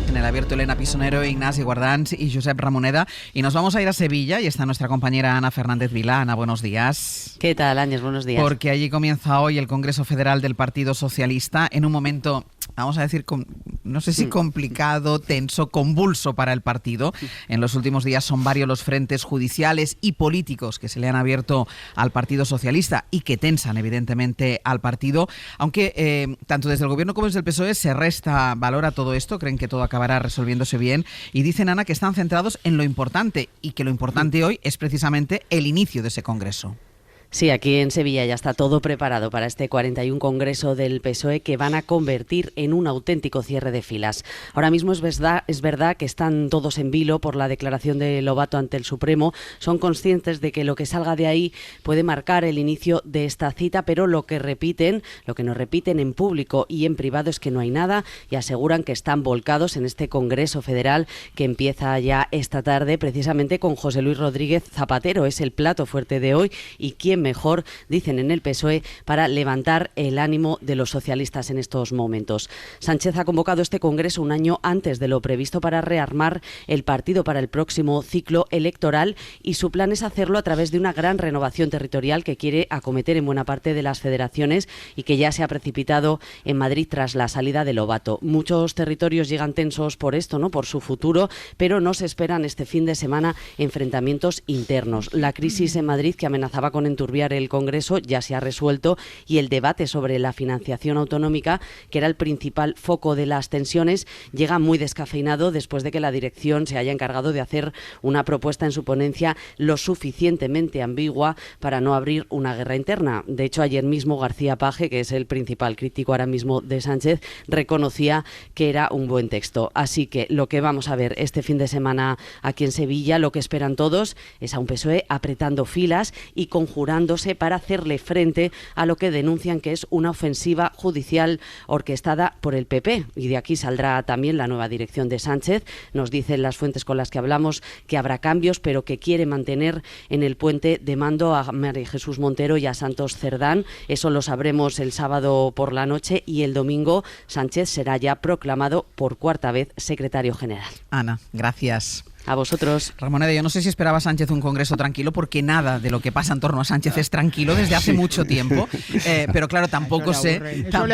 En el abierto, Elena Pisonero, Ignasi Guardans y Josep Ramoneda. Y nos vamos a ir a Sevilla y está nuestra compañera Ana Fernández Vilá. Ana, buenos días. ¿Qué tal, Áñez? Buenos días. Porque allí comienza hoy el Congreso Federal del Partido Socialista en un momento, vamos a decir, no sé si complicado, tenso, convulso para el partido. En los últimos días son varios los frentes judiciales y políticos que se le han abierto al Partido Socialista y que tensan evidentemente al partido. Aunque tanto desde el Gobierno como desde el PSOE se resta valor a todo esto, creen que todo acabará resolviéndose bien y dicen, Ana, que están centrados en lo importante y que lo importante hoy es precisamente el inicio de ese Congreso. Sí, aquí en Sevilla ya está todo preparado para este 41 Congreso del PSOE que van a convertir en un auténtico cierre de filas. Ahora mismo es verdad que están todos en vilo por la declaración de Lobato ante el Supremo. Son conscientes de que lo que salga de ahí puede marcar el inicio de esta cita, pero lo que nos repiten en público y en privado es que no hay nada y aseguran que están volcados en este Congreso Federal que empieza ya esta tarde precisamente con José Luis Rodríguez Zapatero. Es el plato fuerte de hoy y quién mejor, dicen en el PSOE, para levantar el ánimo de los socialistas en estos momentos. Sánchez ha convocado este Congreso un año antes de lo previsto para rearmar el partido para el próximo ciclo electoral y su plan es hacerlo a través de una gran renovación territorial que quiere acometer en buena parte de las federaciones y que ya se ha precipitado en Madrid tras la salida de Lobato. Muchos territorios llegan tensos por esto, ¿no? Por su futuro, pero no se esperan este fin de semana enfrentamientos internos. La crisis en Madrid, que amenazaba con enturbiar el Congreso, ya se ha resuelto y el debate sobre la financiación autonómica, que era el principal foco de las tensiones, llega muy descafeinado después de que la dirección se haya encargado de hacer una propuesta en su ponencia lo suficientemente ambigua para no abrir una guerra interna. De hecho, ayer mismo García Page, que es el principal crítico ahora mismo de Sánchez, reconocía que era un buen texto. Así que lo que vamos a ver este fin de semana aquí en Sevilla, lo que esperan todos, es a un PSOE apretando filas y conjurando para hacerle frente a lo que denuncian que es una ofensiva judicial orquestada por el PP. Y de aquí saldrá también la nueva dirección de Sánchez. Nos dicen las fuentes con las que hablamos que habrá cambios, pero que quiere mantener en el puente de mando a María Jesús Montero y a Santos Cerdán. Eso lo sabremos el sábado por la noche y el domingo Sánchez será ya proclamado por cuarta vez secretario general. Ana, gracias. A vosotros. Ramoneda, yo no sé si esperaba Sánchez un Congreso tranquilo, porque nada de lo que pasa en torno a Sánchez es tranquilo desde hace mucho tiempo, pero claro, tampoco sé... Eso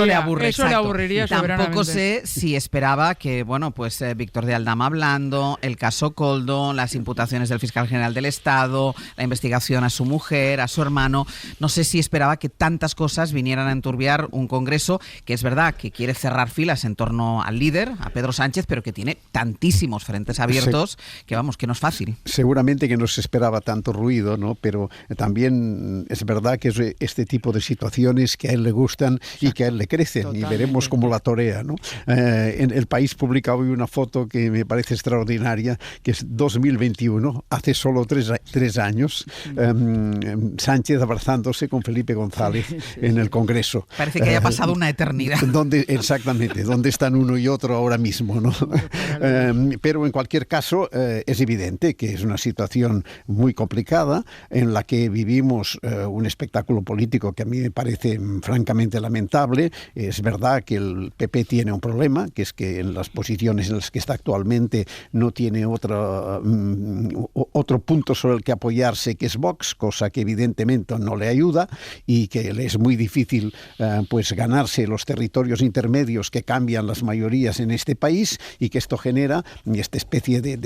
le aburriría. Tampoco sé si esperaba que, bueno, pues Víctor de Aldama hablando, el caso Koldo, las imputaciones del fiscal general del Estado, la investigación a su mujer, a su hermano. No sé si esperaba que tantas cosas vinieran a enturbiar un Congreso que es verdad que quiere cerrar filas en torno al líder, a Pedro Sánchez, pero que tiene tantísimos frentes abiertos. Que vamos, que no es fácil. Seguramente que no se esperaba tanto ruido, ¿no? Pero también es verdad que es este tipo de situaciones que a él le gustan y que a él le crecen. Totalmente. Y veremos cómo la torea, ¿no? En El País publica hoy una foto que me parece extraordinaria, que es 2021, hace solo tres años, Sánchez abrazándose con Felipe González en el Congreso. Parece que haya pasado una eternidad. Exactamente, ¿dónde están uno y otro ahora mismo, ¿no? Pero en cualquier caso, eso es evidente que es una situación muy complicada en la que vivimos un espectáculo político que a mí me parece francamente lamentable. Es verdad que el PP tiene un problema, que es que en las posiciones en las que está actualmente no tiene otro punto sobre el que apoyarse, que es Vox, cosa que evidentemente no le ayuda y que le es muy difícil pues ganarse los territorios intermedios que cambian las mayorías en este país, y que esto genera esta especie de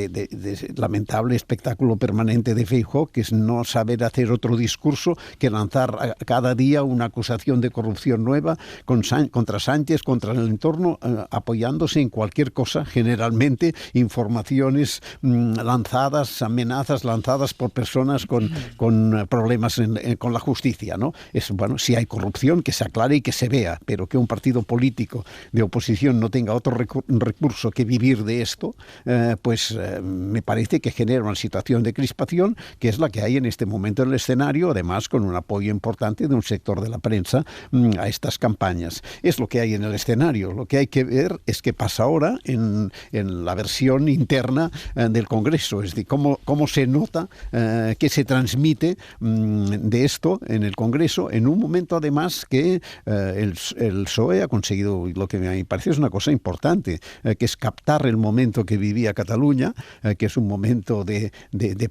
lamentable espectáculo permanente de Feijóo, que es no saber hacer otro discurso que lanzar cada día una acusación de corrupción nueva contra Sánchez, contra el entorno, apoyándose en cualquier cosa, generalmente informaciones lanzadas, amenazas lanzadas por personas con problemas con la justicia, ¿no? Bueno, si hay corrupción, que se aclare y que se vea, pero que un partido político de oposición no tenga otro recurso que vivir de esto, me parece que genera una situación de crispación, que es la que hay en este momento en el escenario, además con un apoyo importante de un sector de la prensa a estas campañas. Es lo que hay en el escenario. Lo que hay que ver es qué pasa ahora en la versión interna del Congreso, es decir, cómo se nota, qué se transmite de esto en el Congreso, en un momento además que el PSOE ha conseguido lo que me parece es una cosa importante, que es captar el momento que vivía Cataluña, que es un momento de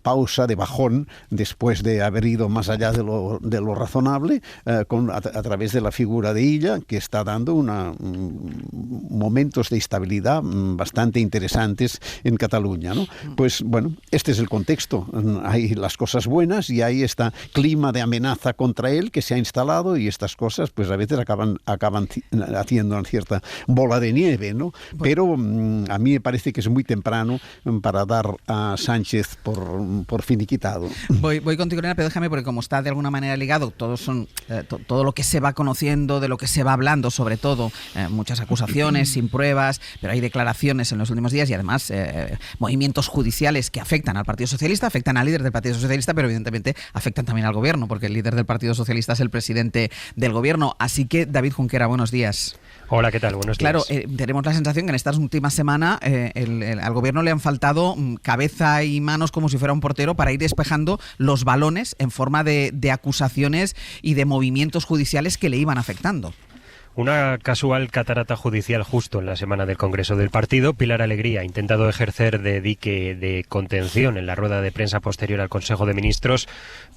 pausa, de bajón, después de haber ido más allá de lo razonable, a través de la figura de Illa, que está dando momentos de estabilidad bastante interesantes en Cataluña, ¿no? Pues bueno, este es el contexto. Hay las cosas buenas y hay este clima de amenaza contra él que se ha instalado, y estas cosas pues a veces acaban haciendo una cierta bola de nieve, ¿no? Pero a mí me parece que es muy temprano para dar a Sánchez por finiquitado. Voy contigo, Elena, pero déjame, porque como está de alguna manera ligado, todo lo que se va conociendo, de lo que se va hablando, sobre todo, muchas acusaciones sin pruebas, pero hay declaraciones en los últimos días y además movimientos judiciales que afectan al Partido Socialista, afectan al líder del Partido Socialista, pero evidentemente afectan también al gobierno, porque el líder del Partido Socialista es el presidente del gobierno. Así que, David Junquera, buenos días. Hola, ¿qué tal? Buenos días. Claro, tenemos la sensación que en estas últimas semanas al gobierno le han faltado cabeza y manos como si fuera un portero para ir despejando los balones en forma de acusaciones y de movimientos judiciales que le iban afectando. Una casual catarata judicial justo en la semana del Congreso del partido. Pilar Alegría ha intentado ejercer de dique de contención en la rueda de prensa posterior al Consejo de Ministros,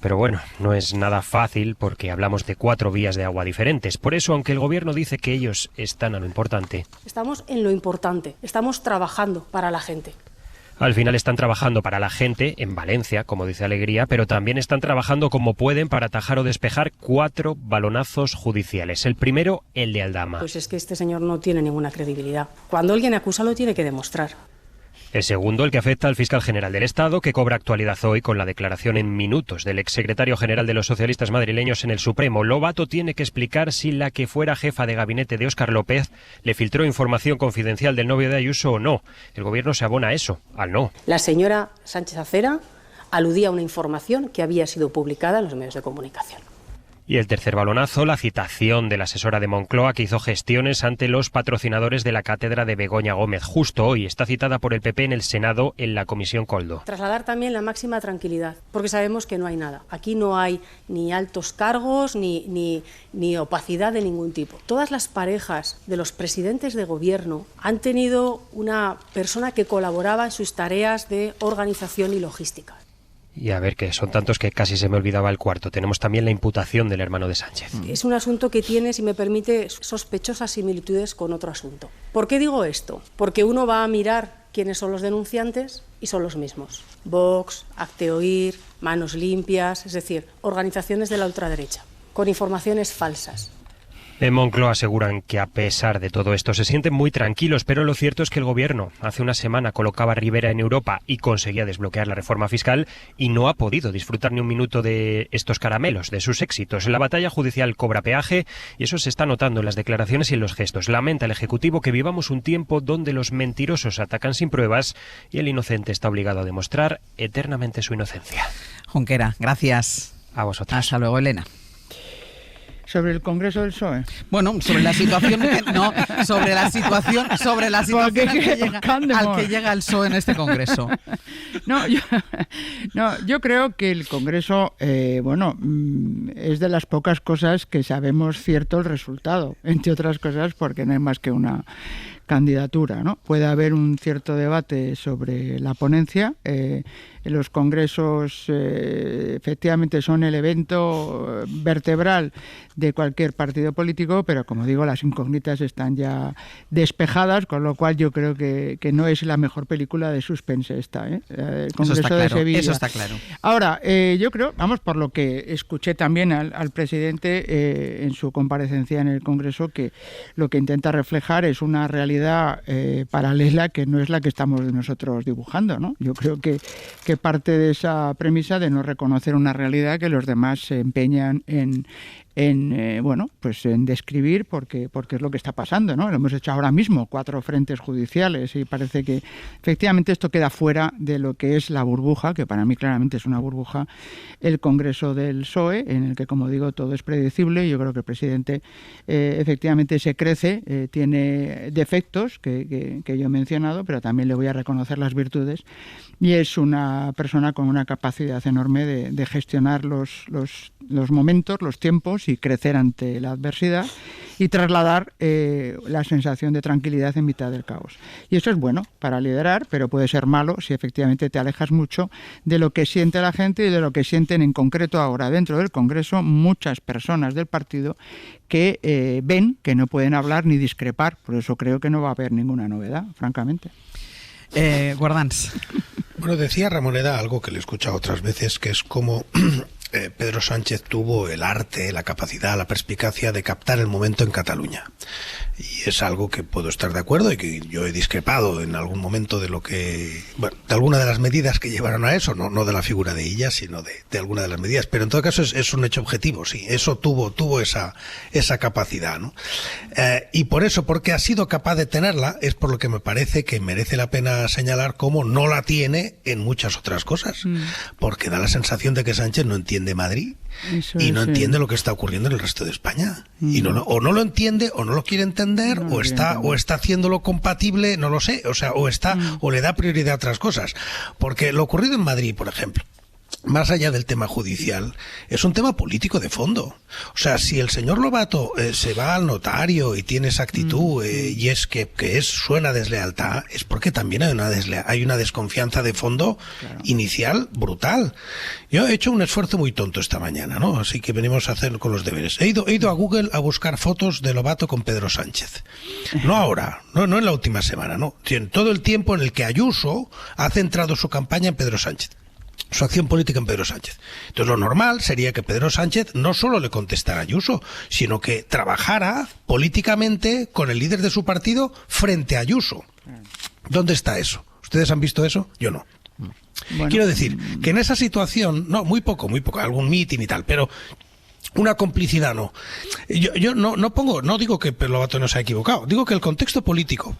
pero bueno, no es nada fácil porque hablamos de 4 vías de agua diferentes. Por eso, aunque el Gobierno dice que ellos están a lo importante. Estamos en lo importante, estamos trabajando para la gente. Al final están trabajando para la gente en Valencia, como dice Alegría, pero también están trabajando como pueden para atajar o despejar 4 balonazos judiciales. El primero, el de Aldama. Pues es que este señor no tiene ninguna credibilidad. Cuando alguien acusa lo tiene que demostrar. El segundo, el que afecta al fiscal general del Estado, que cobra actualidad hoy con la declaración en minutos del exsecretario general de los socialistas madrileños en el Supremo. Lobato tiene que explicar si la que fuera jefa de gabinete de Óscar López le filtró información confidencial del novio de Ayuso o no. El gobierno se abona a eso, al no. La señora Sánchez Acera aludía a una información que había sido publicada en los medios de comunicación. Y el tercer balonazo, la citación de la asesora de Moncloa que hizo gestiones ante los patrocinadores de la cátedra de Begoña Gómez. Justo hoy está citada por el PP en el Senado en la Comisión Coldo. Trasladar también la máxima tranquilidad, porque sabemos que no hay nada. Aquí no hay ni altos cargos ni opacidad de ningún tipo. Todas las parejas de los presidentes de gobierno han tenido una persona que colaboraba en sus tareas de organización y logística. Y a ver, que son tantos que casi se me olvidaba el cuarto. Tenemos también la imputación del hermano de Sánchez. Es un asunto que tiene, si me permite, sospechosas similitudes con otro asunto. ¿Por qué digo esto? Porque uno va a mirar quiénes son los denunciantes y son los mismos. Vox, Hazte Oír, Manos Limpias, es decir, organizaciones de la ultraderecha, con informaciones falsas. En Moncloa aseguran que a pesar de todo esto se sienten muy tranquilos, pero lo cierto es que el gobierno hace una semana colocaba a Rivera en Europa y conseguía desbloquear la reforma fiscal y no ha podido disfrutar ni un minuto de estos caramelos, de sus éxitos. La batalla judicial cobra peaje y eso se está notando en las declaraciones y en los gestos. Lamenta el Ejecutivo que vivamos un tiempo donde los mentirosos atacan sin pruebas y el inocente está obligado a demostrar eternamente su inocencia. Junquera, gracias. A vosotros. Hasta luego, Elena. ¿Sobre el Congreso del PSOE? Bueno, sobre la situación al que llega el PSOE en este Congreso. Yo creo que el Congreso, es de las pocas cosas que sabemos cierto el resultado, entre otras cosas porque no hay más que una candidatura, ¿no? Puede haber un cierto debate sobre la ponencia. Los congresos efectivamente son el evento vertebral de cualquier partido político, pero como digo, las incógnitas están ya despejadas, con lo cual yo creo que no es la mejor película de suspense esta, el Congreso de Sevilla. Eso está claro. Ahora, yo creo, por lo que escuché también al presidente en su comparecencia en el Congreso, que lo que intenta reflejar es una realidad paralela que no es la que estamos nosotros dibujando, ¿no? Yo creo que parte de esa premisa de no reconocer una realidad que los demás se empeñan en describir porque es lo que está pasando, ¿no? Lo hemos hecho ahora mismo, 4 frentes judiciales, y parece que efectivamente esto queda fuera de lo que es la burbuja, que para mí claramente es una burbuja, el Congreso del PSOE, en el que, como digo, todo es predecible. Yo creo que el presidente efectivamente se crece, tiene defectos que yo he mencionado, pero también le voy a reconocer las virtudes, y es una persona con una capacidad enorme de gestionar los momentos, los tiempos, y crecer ante la adversidad y trasladar la sensación de tranquilidad en mitad del caos. Y eso es bueno para liderar, pero puede ser malo si efectivamente te alejas mucho de lo que siente la gente y de lo que sienten en concreto ahora dentro del Congreso muchas personas del partido que ven que no pueden hablar ni discrepar. Por eso creo que no va a haber ninguna novedad, francamente. Guardans. Bueno, decía Ramoneda algo que le he escuchado otras veces, que es como Pedro Sánchez tuvo el arte, la capacidad, la perspicacia de captar el momento en Cataluña. Y es algo que puedo estar de acuerdo y que yo he discrepado en algún momento de lo que, de alguna de las medidas que llevaron a eso, no de la figura de ella, sino de alguna de las medidas. Pero en todo caso es un hecho objetivo, sí, eso tuvo esa capacidad, ¿no? Y por eso, porque ha sido capaz de tenerla, es por lo que me parece que merece la pena señalar cómo no la tiene en muchas otras cosas. Porque da la sensación de que Sánchez no entiende Madrid y no entiende lo que está ocurriendo en el resto de España. Y o no lo entiende, o no lo quiere entender, o está haciéndolo compatible, no lo sé, o le da prioridad a otras cosas. Porque lo ocurrido en Madrid, por ejemplo, más allá del tema judicial, es un tema político de fondo. O sea, si el señor Lobato se va al notario y tiene esa actitud y es que suena deslealtad, es porque también hay una desconfianza de fondo inicial brutal. Yo he hecho un esfuerzo muy tonto esta mañana, ¿no? Así que venimos a hacer con los deberes. He ido a Google a buscar fotos de Lobato con Pedro Sánchez. No ahora, no en la última semana, no. En todo el tiempo en el que Ayuso ha centrado su campaña en Pedro Sánchez. Su acción política en Pedro Sánchez. Entonces lo normal sería que Pedro Sánchez no solo le contestara a Ayuso, sino que trabajara políticamente con el líder de su partido frente a Ayuso. ¿Dónde está eso? ¿Ustedes han visto eso? Yo no. Bueno. Quiero decir que en esa situación, muy poco, algún mitin y tal, pero una complicidad no. Yo no digo que Lobato no se ha equivocado, digo que el contexto político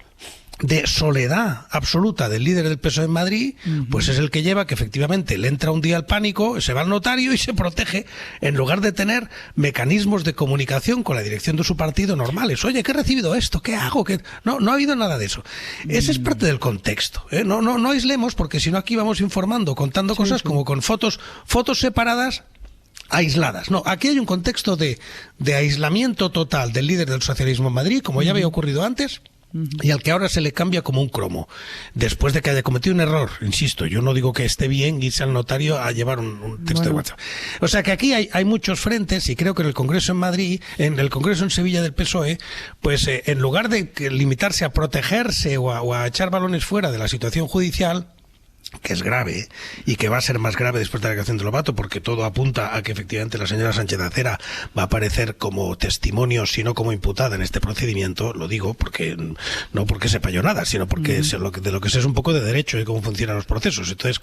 de soledad absoluta del líder del PSOE en Madrid, pues es el que lleva que efectivamente le entra un día el pánico, se va al notario y se protege, en lugar de tener mecanismos de comunicación con la dirección de su partido normales. Oye, que he recibido esto, ¿qué hago? No ha habido nada de eso. Ese es parte del contexto, ¿eh? No aislemos, porque si no aquí vamos informando, contando cosas como con fotos separadas, aisladas. No, aquí hay un contexto de aislamiento total del líder del socialismo en Madrid, como ya había ocurrido antes, y al que ahora se le cambia como un cromo, después de que haya cometido un error. Insisto, yo no digo que esté bien irse al notario a llevar un texto de WhatsApp. O sea que aquí hay muchos frentes, y creo que en el Congreso en Madrid, en el Congreso en Sevilla del PSOE, pues en lugar de limitarse a protegerse o a echar balones fuera de la situación judicial, que es grave y que va a ser más grave después de la declaración de Lobato, porque todo apunta a que efectivamente la señora Sánchez Acera va a aparecer como testimonio, sino como imputada en este procedimiento. Lo digo porque no porque sepa yo nada, sino porque de lo que sé es un poco de derecho y cómo funcionan los procesos. Entonces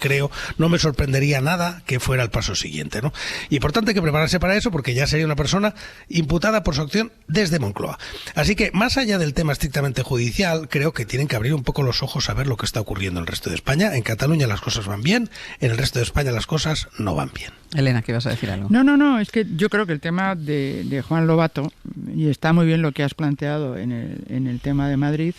no me sorprendería nada que fuera el paso siguiente, ¿no? Y por tanto hay que prepararse para eso, porque ya sería una persona imputada por su acción desde Moncloa. Así que, más allá del tema estrictamente judicial, creo que tienen que abrir un poco los ojos a ver lo que está ocurriendo en el resto de España. En Cataluña las cosas van bien, en el resto de España las cosas no van bien. Elena, ¿qué vas a decir algo? No, es que yo creo que el tema de Juan Lobato, y está muy bien lo que has planteado en el tema de Madrid,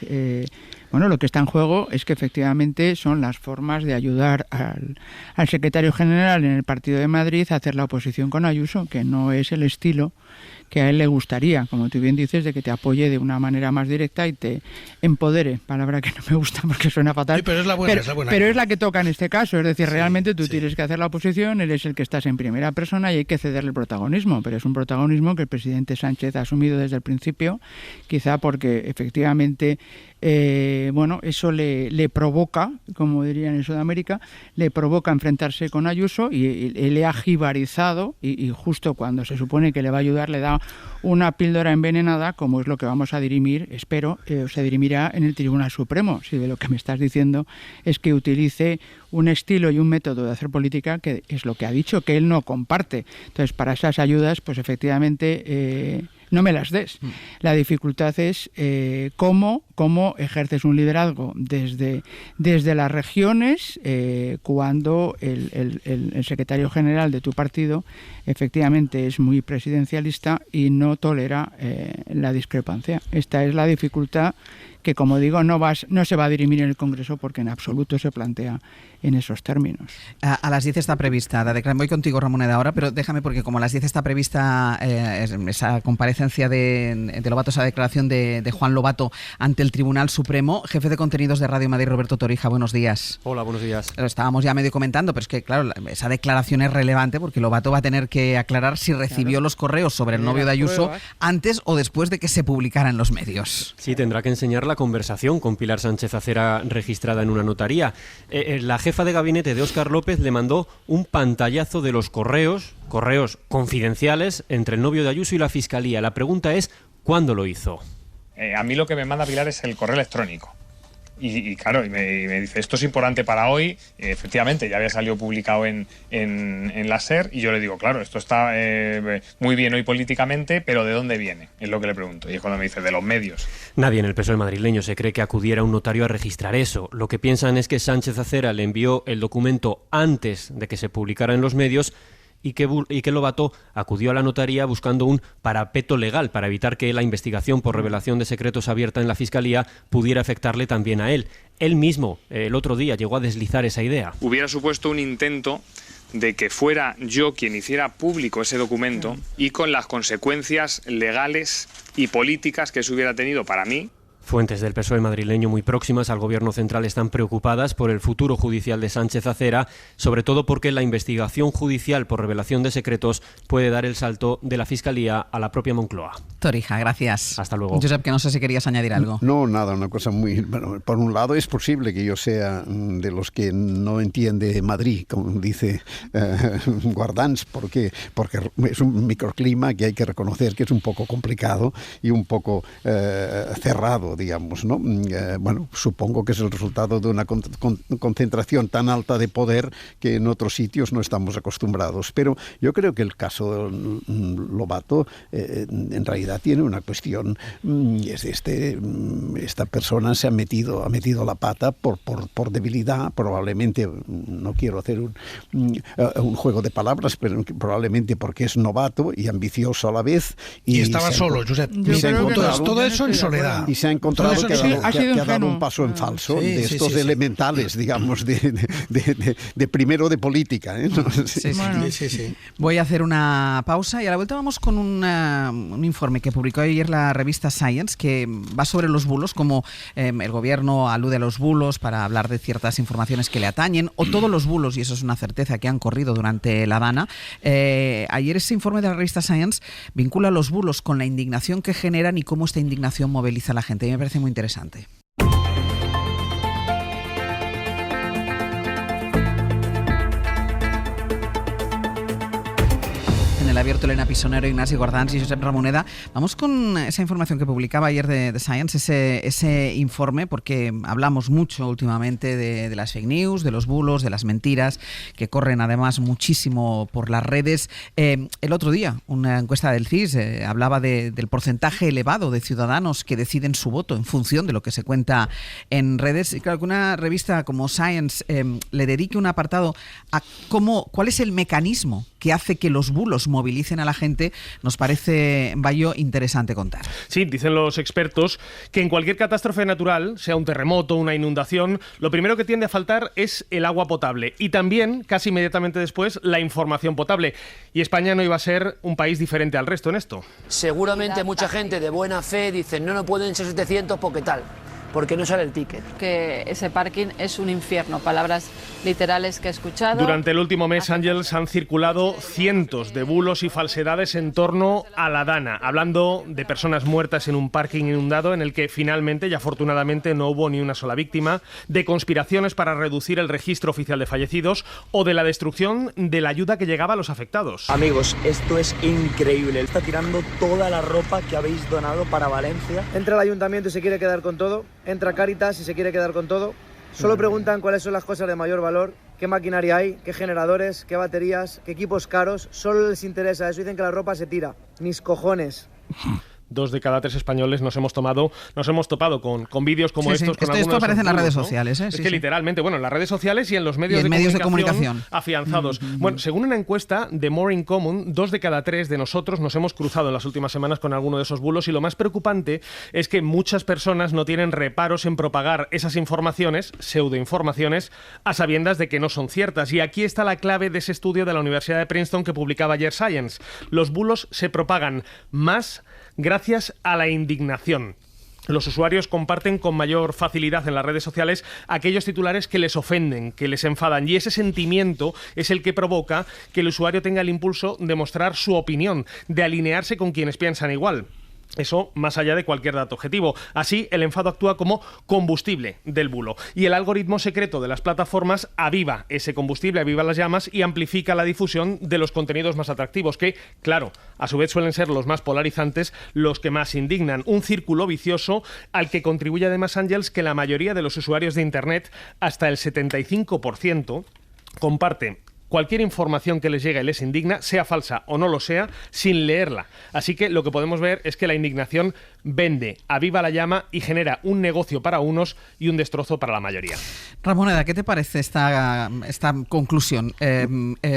bueno, lo que está en juego es que efectivamente son las formas de ayudar al secretario general en el Partido de Madrid a hacer la oposición con Ayuso, que no es el estilo que a él le gustaría, como tú bien dices, de que te apoye de una manera más directa y te empodere, palabra que no me gusta porque suena fatal, Sí, pero es la buena, es la buena. pero es la que toca en este caso, es decir, realmente tú tienes que hacer la oposición, eres el que estás en primera persona y hay que cederle el protagonismo, pero es un protagonismo que el presidente Sánchez ha asumido desde el principio, quizá porque efectivamente bueno, eso le provoca, como dirían en Sudamérica, le provoca enfrentarse con Ayuso y le ha jibarizado y justo cuando se supone que le va a ayudar le da una píldora envenenada, como es lo que vamos a dirimir, espero, se dirimirá en el Tribunal Supremo, si de lo que me estás diciendo es que utilice un estilo y un método de hacer política que es lo que ha dicho, que él no comparte. Entonces, para esas ayudas, pues efectivamente no me las des. La dificultad es cómo ejerces un liderazgo desde las regiones cuando el secretario general de tu partido efectivamente es muy presidencialista y no tolera la discrepancia. Esta es la dificultad que, como digo, no se va a dirimir en el Congreso porque en absoluto se plantea en esos términos. A las 10 está prevista, voy contigo, Ramoneda, ahora, pero déjame porque como a las 10 está prevista esa comparecencia de Lobato, esa declaración de Juan Lobato ante el Tribunal Supremo. Jefe de contenidos de Radio Madrid, Roberto Torija, buenos días. Hola, buenos días. Lo estábamos ya medio comentando, pero es que, claro, esa declaración es relevante porque Lobato va a tener que aclarar si recibió los correos sobre el novio de Ayuso antes o después de que se publicara en los medios. Sí, tendrá que enseñar la conversación con Pilar Sánchez Acera registrada en una notaría. La jefa de gabinete de Óscar López le mandó un pantallazo de los correos confidenciales entre el novio de Ayuso y la Fiscalía. La pregunta es, ¿cuándo lo hizo? A mí lo que me manda Pilar es el correo electrónico. Y claro, y me dice, esto es importante para hoy. Efectivamente, ya había salido publicado en la SER y yo le digo, claro, esto está muy bien hoy políticamente, pero ¿de dónde viene? Es lo que le pregunto. Y es cuando me dice, de los medios. Nadie en el PSOE madrileño se cree que acudiera un notario a registrar eso. Lo que piensan es que Sánchez Acera le envió el documento antes de que se publicara en los medios y que Lobato acudió a la notaría buscando un parapeto legal para evitar que la investigación por revelación de secretos abierta en la Fiscalía pudiera afectarle también a él. Él mismo, el otro día, llegó a deslizar esa idea. Hubiera supuesto un intento de que fuera yo quien hiciera público ese documento y con las consecuencias legales y políticas que eso hubiera tenido para mí. Fuentes del PSOE madrileño muy próximas al Gobierno central están preocupadas por el futuro judicial de Sánchez Acera, sobre todo porque la investigación judicial por revelación de secretos puede dar el salto de la Fiscalía a la propia Moncloa. Torija, gracias. Hasta luego. Josep, que no sé si querías añadir algo. No, nada, una cosa muy... Bueno, por un lado es posible que yo sea de los que no entiende Madrid, como dice Guardans, porque es un microclima que hay que reconocer que es un poco complicado y un poco cerrado, digamos, ¿no? Bueno, supongo que es el resultado de una concentración tan alta de poder que en otros sitios no estamos acostumbrados. Pero yo creo que el caso Lobato en realidad tiene una cuestión. Esta persona se ha metido la pata por debilidad, probablemente, no quiero hacer un juego de palabras, pero probablemente porque es novato y ambicioso a la vez. Y estaba solo, Josep. Todo eso en soledad. Y se ha encontrado que ha dado un paso en falso de estos elementales, digamos, de primero de política. Voy a hacer una pausa y a la vuelta vamos con un informe que publicó ayer la revista Science, que va sobre los bulos, como el gobierno alude a los bulos para hablar de ciertas informaciones que le atañen, o todos los bulos, y eso es una certeza, que han corrido durante la Dana. Ayer ese informe de la revista Science vincula los bulos con la indignación que generan y cómo esta indignación moviliza a la gente. Me parece muy interesante. En el abierto, Elena Pisonero, Ignacio Guardans y Josep Ramoneda. Vamos con esa información que publicaba ayer de Science, ese informe, porque hablamos mucho últimamente de las fake news, de los bulos, de las mentiras, que corren además muchísimo por las redes. El otro día, una encuesta del CIS hablaba del porcentaje elevado de ciudadanos que deciden su voto en función de lo que se cuenta en redes. Y claro, que una revista como Science le dedique un apartado a cuál es el mecanismo que hace que los bulos movilicen a la gente, nos parece, Bayo, interesante contar. Sí, dicen los expertos que en cualquier catástrofe natural, sea un terremoto, una inundación, lo primero que tiende a faltar es el agua potable y también, casi inmediatamente después, la información potable. Y España no iba a ser un país diferente al resto en esto. Seguramente mucha gente de buena fe dice no pueden ser 700 porque tal, porque no sale el ticket. Que ese parking es un infierno, palabras literales que he escuchado. Durante el último mes, Ángels, han circulado cientos de bulos y falsedades en torno a la Dana, hablando de personas muertas en un parking inundado en el que finalmente y afortunadamente no hubo ni una sola víctima, de conspiraciones para reducir el registro oficial de fallecidos o de la destrucción de la ayuda que llegaba a los afectados. Amigos, esto es increíble. Está tirando toda la ropa que habéis donado para Valencia. Entra al ayuntamiento y se quiere quedar con todo. Entra Cáritas y se quiere quedar con todo. Solo preguntan cuáles son las cosas de mayor valor, qué maquinaria hay, qué generadores, qué baterías, qué equipos caros. Solo les interesa eso. Dicen que la ropa se tira. Mis cojones. 2 de cada 3 españoles nos hemos topado con vídeos como estos. Con esto aparece en las redes sociales. Es que literalmente, bueno, en las redes sociales y en los medios, de comunicación afianzados. Bueno, según una encuesta de More in Common, 2 de cada 3 de nosotros nos hemos cruzado en las últimas semanas con alguno de esos bulos y lo más preocupante es que muchas personas no tienen reparos en propagar esas informaciones, pseudoinformaciones, a sabiendas de que no son ciertas. Y aquí está la clave de ese estudio de la Universidad de Princeton que publicaba ayer Science. Los bulos se propagan más gracias a la indignación. Los usuarios comparten con mayor facilidad en las redes sociales aquellos titulares que les ofenden, que les enfadan, y ese sentimiento es el que provoca que el usuario tenga el impulso de mostrar su opinión, de alinearse con quienes piensan igual. Eso más allá de cualquier dato objetivo. Así, el enfado actúa como combustible del bulo. Y el algoritmo secreto de las plataformas aviva ese combustible, aviva las llamas y amplifica la difusión de los contenidos más atractivos, que, claro, a su vez suelen ser los más polarizantes, los que más indignan. Un círculo vicioso al que contribuye además, Ángels, que la mayoría de los usuarios de Internet, hasta el 75%, comparte cualquier información que les llegue y les indigna, sea falsa o no lo sea, sin leerla. Así que lo que podemos ver es que la indignación vende, aviva la llama y genera un negocio para unos y un destrozo para la mayoría. Ramoneda, ¿qué te parece esta conclusión?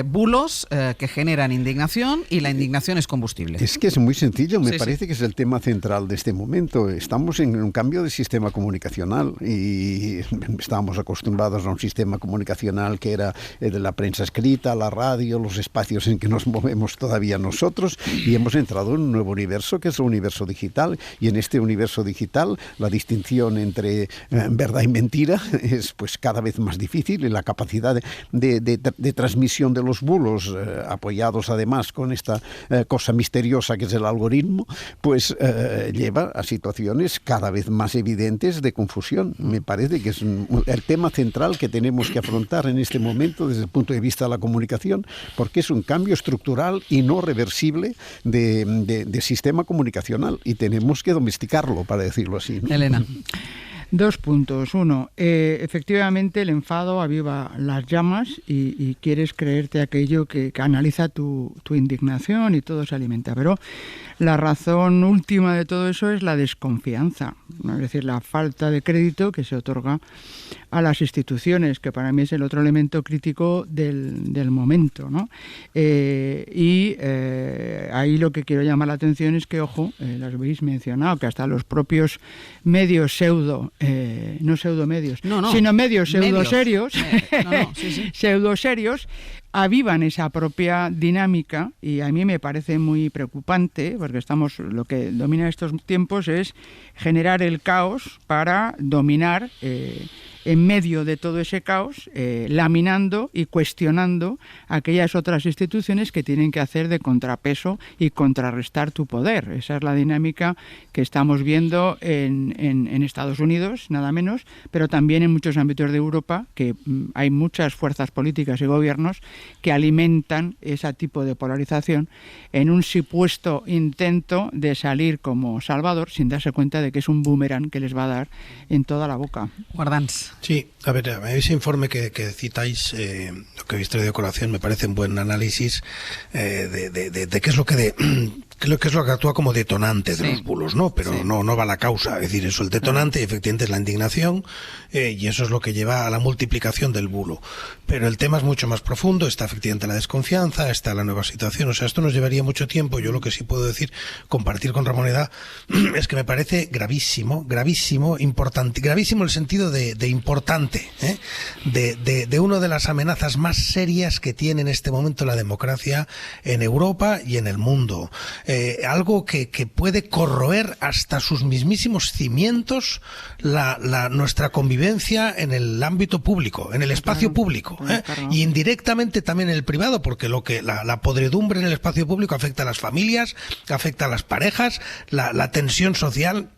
Bulos que generan indignación y la indignación es combustible. Es que es muy sencillo, me parece que es el tema central de este momento. Estamos en un cambio de sistema comunicacional y estábamos acostumbrados a un sistema comunicacional que era de la prensa escrita, la radio, los espacios en que nos movemos todavía nosotros, y hemos entrado en un nuevo universo que es el universo digital, y en este universo digital la distinción entre verdad y mentira es pues cada vez más difícil, y la capacidad de transmisión de los bulos, apoyados además con esta cosa misteriosa que es el algoritmo, pues lleva a situaciones cada vez más evidentes de confusión. Me parece que es el tema central que tenemos que afrontar en este momento desde el punto de vista de la comunicación, porque es un cambio estructural y no reversible de sistema comunicacional, y tenemos que domesticarlo, para decirlo así, ¿no? Elena. 2 puntos. 1, efectivamente el enfado aviva las llamas y quieres creerte aquello que analiza tu indignación, y todo se alimenta. Pero la razón última de todo eso es la desconfianza, ¿no? Es decir, la falta de crédito que se otorga a las instituciones, que para mí es el otro elemento crítico del momento, ¿no? Ahí lo que quiero llamar la atención es que, ojo, las habéis mencionado, que hasta los propios medios no pseudomedios, sino medios pseudoserios, pseudoserios, avivan esa propia dinámica, y a mí me parece muy preocupante, porque lo que domina estos tiempos es generar el caos para dominar en medio de todo ese caos, laminando y cuestionando aquellas otras instituciones que tienen que hacer de contrapeso y contrarrestar tu poder. Esa es la dinámica que estamos viendo en Estados Unidos, nada menos, pero también en muchos ámbitos de Europa, que hay muchas fuerzas políticas y gobiernos que alimentan ese tipo de polarización en un supuesto intento de salir como Salvador, sin darse cuenta de que es un boomerang que les va a dar en toda la boca. Guardans. Tomás. Sí, a ver, ese informe que citáis, lo que habéis traído a colación, me parece un buen análisis de qué es lo que creo que es lo que actúa como detonante de los bulos, ¿no? Pero no va a la causa. Es decir, eso, el detonante efectivamente es la indignación, y eso es lo que lleva a la multiplicación del bulo. Pero el tema es mucho más profundo, está efectivamente la desconfianza, está la nueva situación. O sea, esto nos llevaría mucho tiempo. Yo lo que sí puedo decir, compartir con Ramón Edad, es que me parece gravísimo, importante, gravísimo el sentido de importante, de una de las amenazas más serias que tiene en este momento la democracia en Europa y en el mundo. Algo que puede corroer hasta sus mismísimos cimientos nuestra convivencia en el ámbito público, en el espacio público, y indirectamente también en el privado, porque la podredumbre en el espacio público afecta a las familias, afecta a las parejas, la tensión social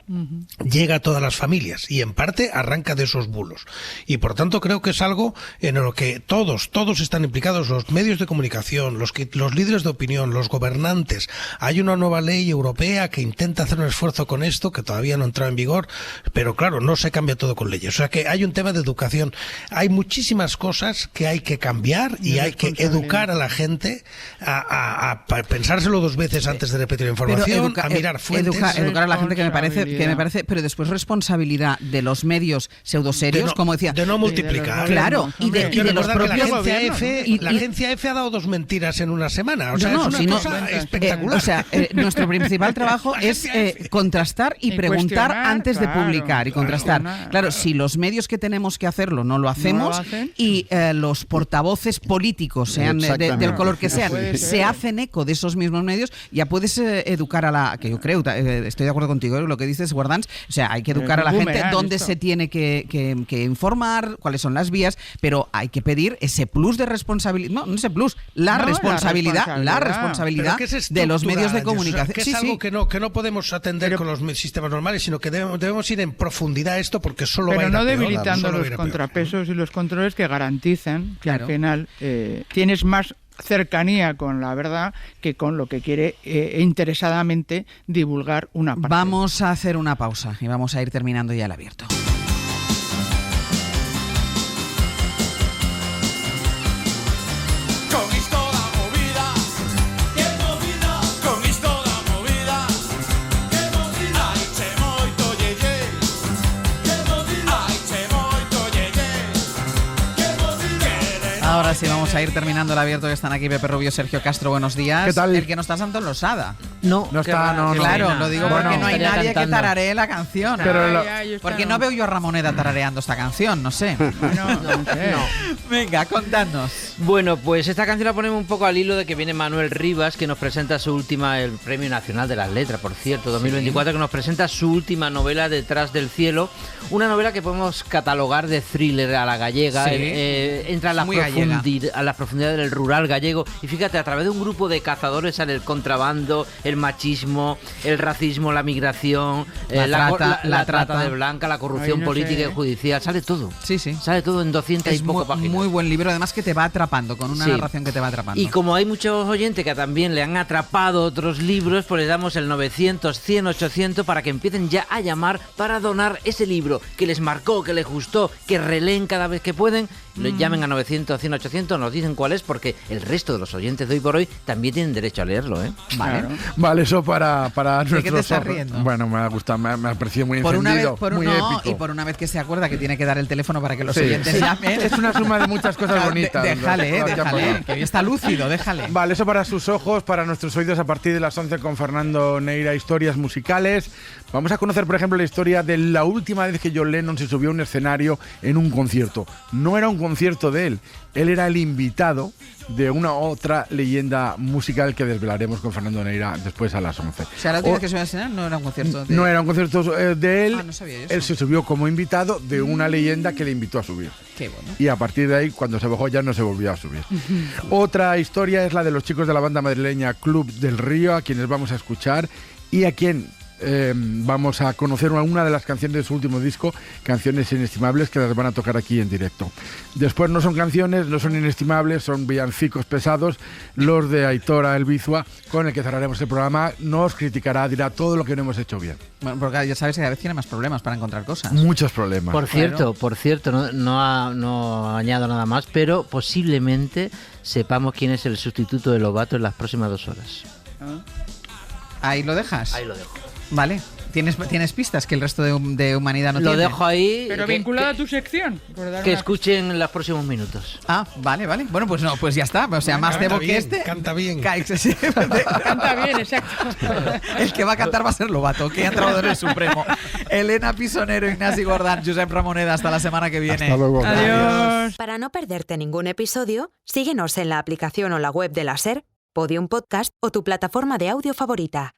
llega a todas las familias y en parte arranca de esos bulos. Y por tanto creo que es algo en lo que todos están implicados, los medios de comunicación, los líderes de opinión, los gobernantes. Hay una nueva ley europea que intenta hacer un esfuerzo con esto, que todavía no ha entrado en vigor, pero claro, no se cambia todo con leyes. O sea que hay un tema de educación. Hay muchísimas cosas que hay que cambiar y hay que educar a la gente a pensárselo dos veces antes de repetir la información, a mirar fuentes. Educar a la gente que me parece, pero después responsabilidad de los medios pseudoserios, como decía. De no multiplicar. Claro, y de los propios la agencia F ha dado 2 mentiras en una semana. O sea, es una cosa espectacular. O sea, nuestro principal trabajo es contrastar y preguntar antes de publicar y contrastar. Claro, si los medios que tenemos que hacerlo no lo hacemos y los portavoces políticos, sean del color que sean, se hacen eco de esos mismos medios, ya puedes educar a la... que yo creo, estoy de acuerdo contigo, lo que dices, Guardans, o sea, hay que educar a la gente dónde se tiene que informar, cuáles son las vías, pero hay que pedir ese plus de responsabilidad, no ese plus, la responsabilidad de los medios de comunicación. Que es algo que no podemos atender con los sistemas normales, sino que debemos ir en profundidad a esto, porque solo va a ir a peor. Pero no debilitando los contrapesos y los controles que garantizan que al final tienes más cercanía con la verdad que con lo que quiere interesadamente divulgar una parte. Vamos a hacer una pausa y vamos a ir terminando ya el abierto. Ahora sí, vamos a ir terminando el abierto, que están aquí Pepe Rubio, Sergio Castro, buenos días. ¿Qué tal? El que no está Santos Losada. No está, no. Claro, lo digo porque no hay nadie cantando. que tararee la canción. Pero porque no veo yo a Ramoneda tarareando esta canción, no sé. No. Venga, contadnos. Bueno, pues esta canción la ponemos un poco al hilo de que viene Manuel Rivas, que nos presenta su última, el Premio Nacional de las Letras, por cierto, 2024, que nos presenta su última novela, Detrás del cielo, una novela que podemos catalogar de thriller a la gallega, entra a las profundidades del rural gallego, y fíjate, a través de un grupo de cazadores sale el contrabando, el machismo, el racismo, la migración, la trata de blanca, la corrupción política y judicial, sale todo. Sí. Sale todo en 200 y poco páginas. Muy buen libro, además que te va atrapando, con una narración que te va atrapando. Y como hay muchos oyentes que también le han atrapado otros libros, pues le damos el 900, 100, 800 para que empiecen ya a llamar para donar ese libro que les marcó, que les gustó, que releen cada vez que pueden. Llamen a 900, 100, 800, nos dicen cuál es, porque el resto de los oyentes de Hoy por Hoy también tienen derecho a leerlo, ¿eh? Vale. Vale, eso para nuestros... ¿De qué te estás riendo? Bueno, me ha gustado, me ha parecido muy encendido, muy épico. Y por una vez que se acuerda que tiene que dar el teléfono para que los oyentes llamen. Es una suma de muchas cosas bonitas. Déjale, que hoy está lúcido, déjale. Vale, eso para sus ojos, para nuestros oídos, a partir de las 11 con Fernando Neira, historias musicales. Vamos a conocer, por ejemplo, la historia de la última vez que John Lennon se subió a un escenario en un concierto. No era un concierto de él era el invitado de una otra leyenda musical que desvelaremos con Fernando Neira después a las 11. O sea, la última vez que se iba a escenar no era un concierto de... No era un concierto de él. No sabía yo eso. Él se subió como invitado de una leyenda que le invitó a subir. Qué bueno. Y a partir de ahí, cuando se bajó, ya no se volvió a subir. Otra historia es la de los chicos de la banda madrileña Club del Río, a quienes vamos a escuchar y a quien vamos a conocer una de las canciones de su último disco, Canciones Inestimables, que las van a tocar aquí en directo. Después no son canciones, no son inestimables, son villancicos pesados, los de Aitora Elbizua, con el que cerraremos el programa. Nos criticará, dirá todo lo que no hemos hecho bien. Bueno, porque ya sabes que a veces tiene más problemas para encontrar cosas. Muchos problemas. Por cierto, no añado nada más, pero posiblemente sepamos quién es el sustituto de Lobato en las próximas 2 horas. ¿Ahí lo dejas? Ahí lo dejo. Vale. ¿Tienes pistas que el resto de humanidad no tiene? Lo dejo ahí. Pero vinculado a tu sección. Que escuchen en los próximos minutos. Ah, vale. Bueno, pues ya está. O sea, más cebo que este. Canta bien. Canta bien, exacto. El que va a cantar va a ser Lobato, que ha entrado en el Supremo. Elena Pisonero, Ignasi Gordán, Josep Ramoneda. Hasta la semana que viene. Hasta luego. Adiós. Para no perderte ningún episodio, síguenos en la aplicación o la web de la SER, Podium Podcast o tu plataforma de audio favorita.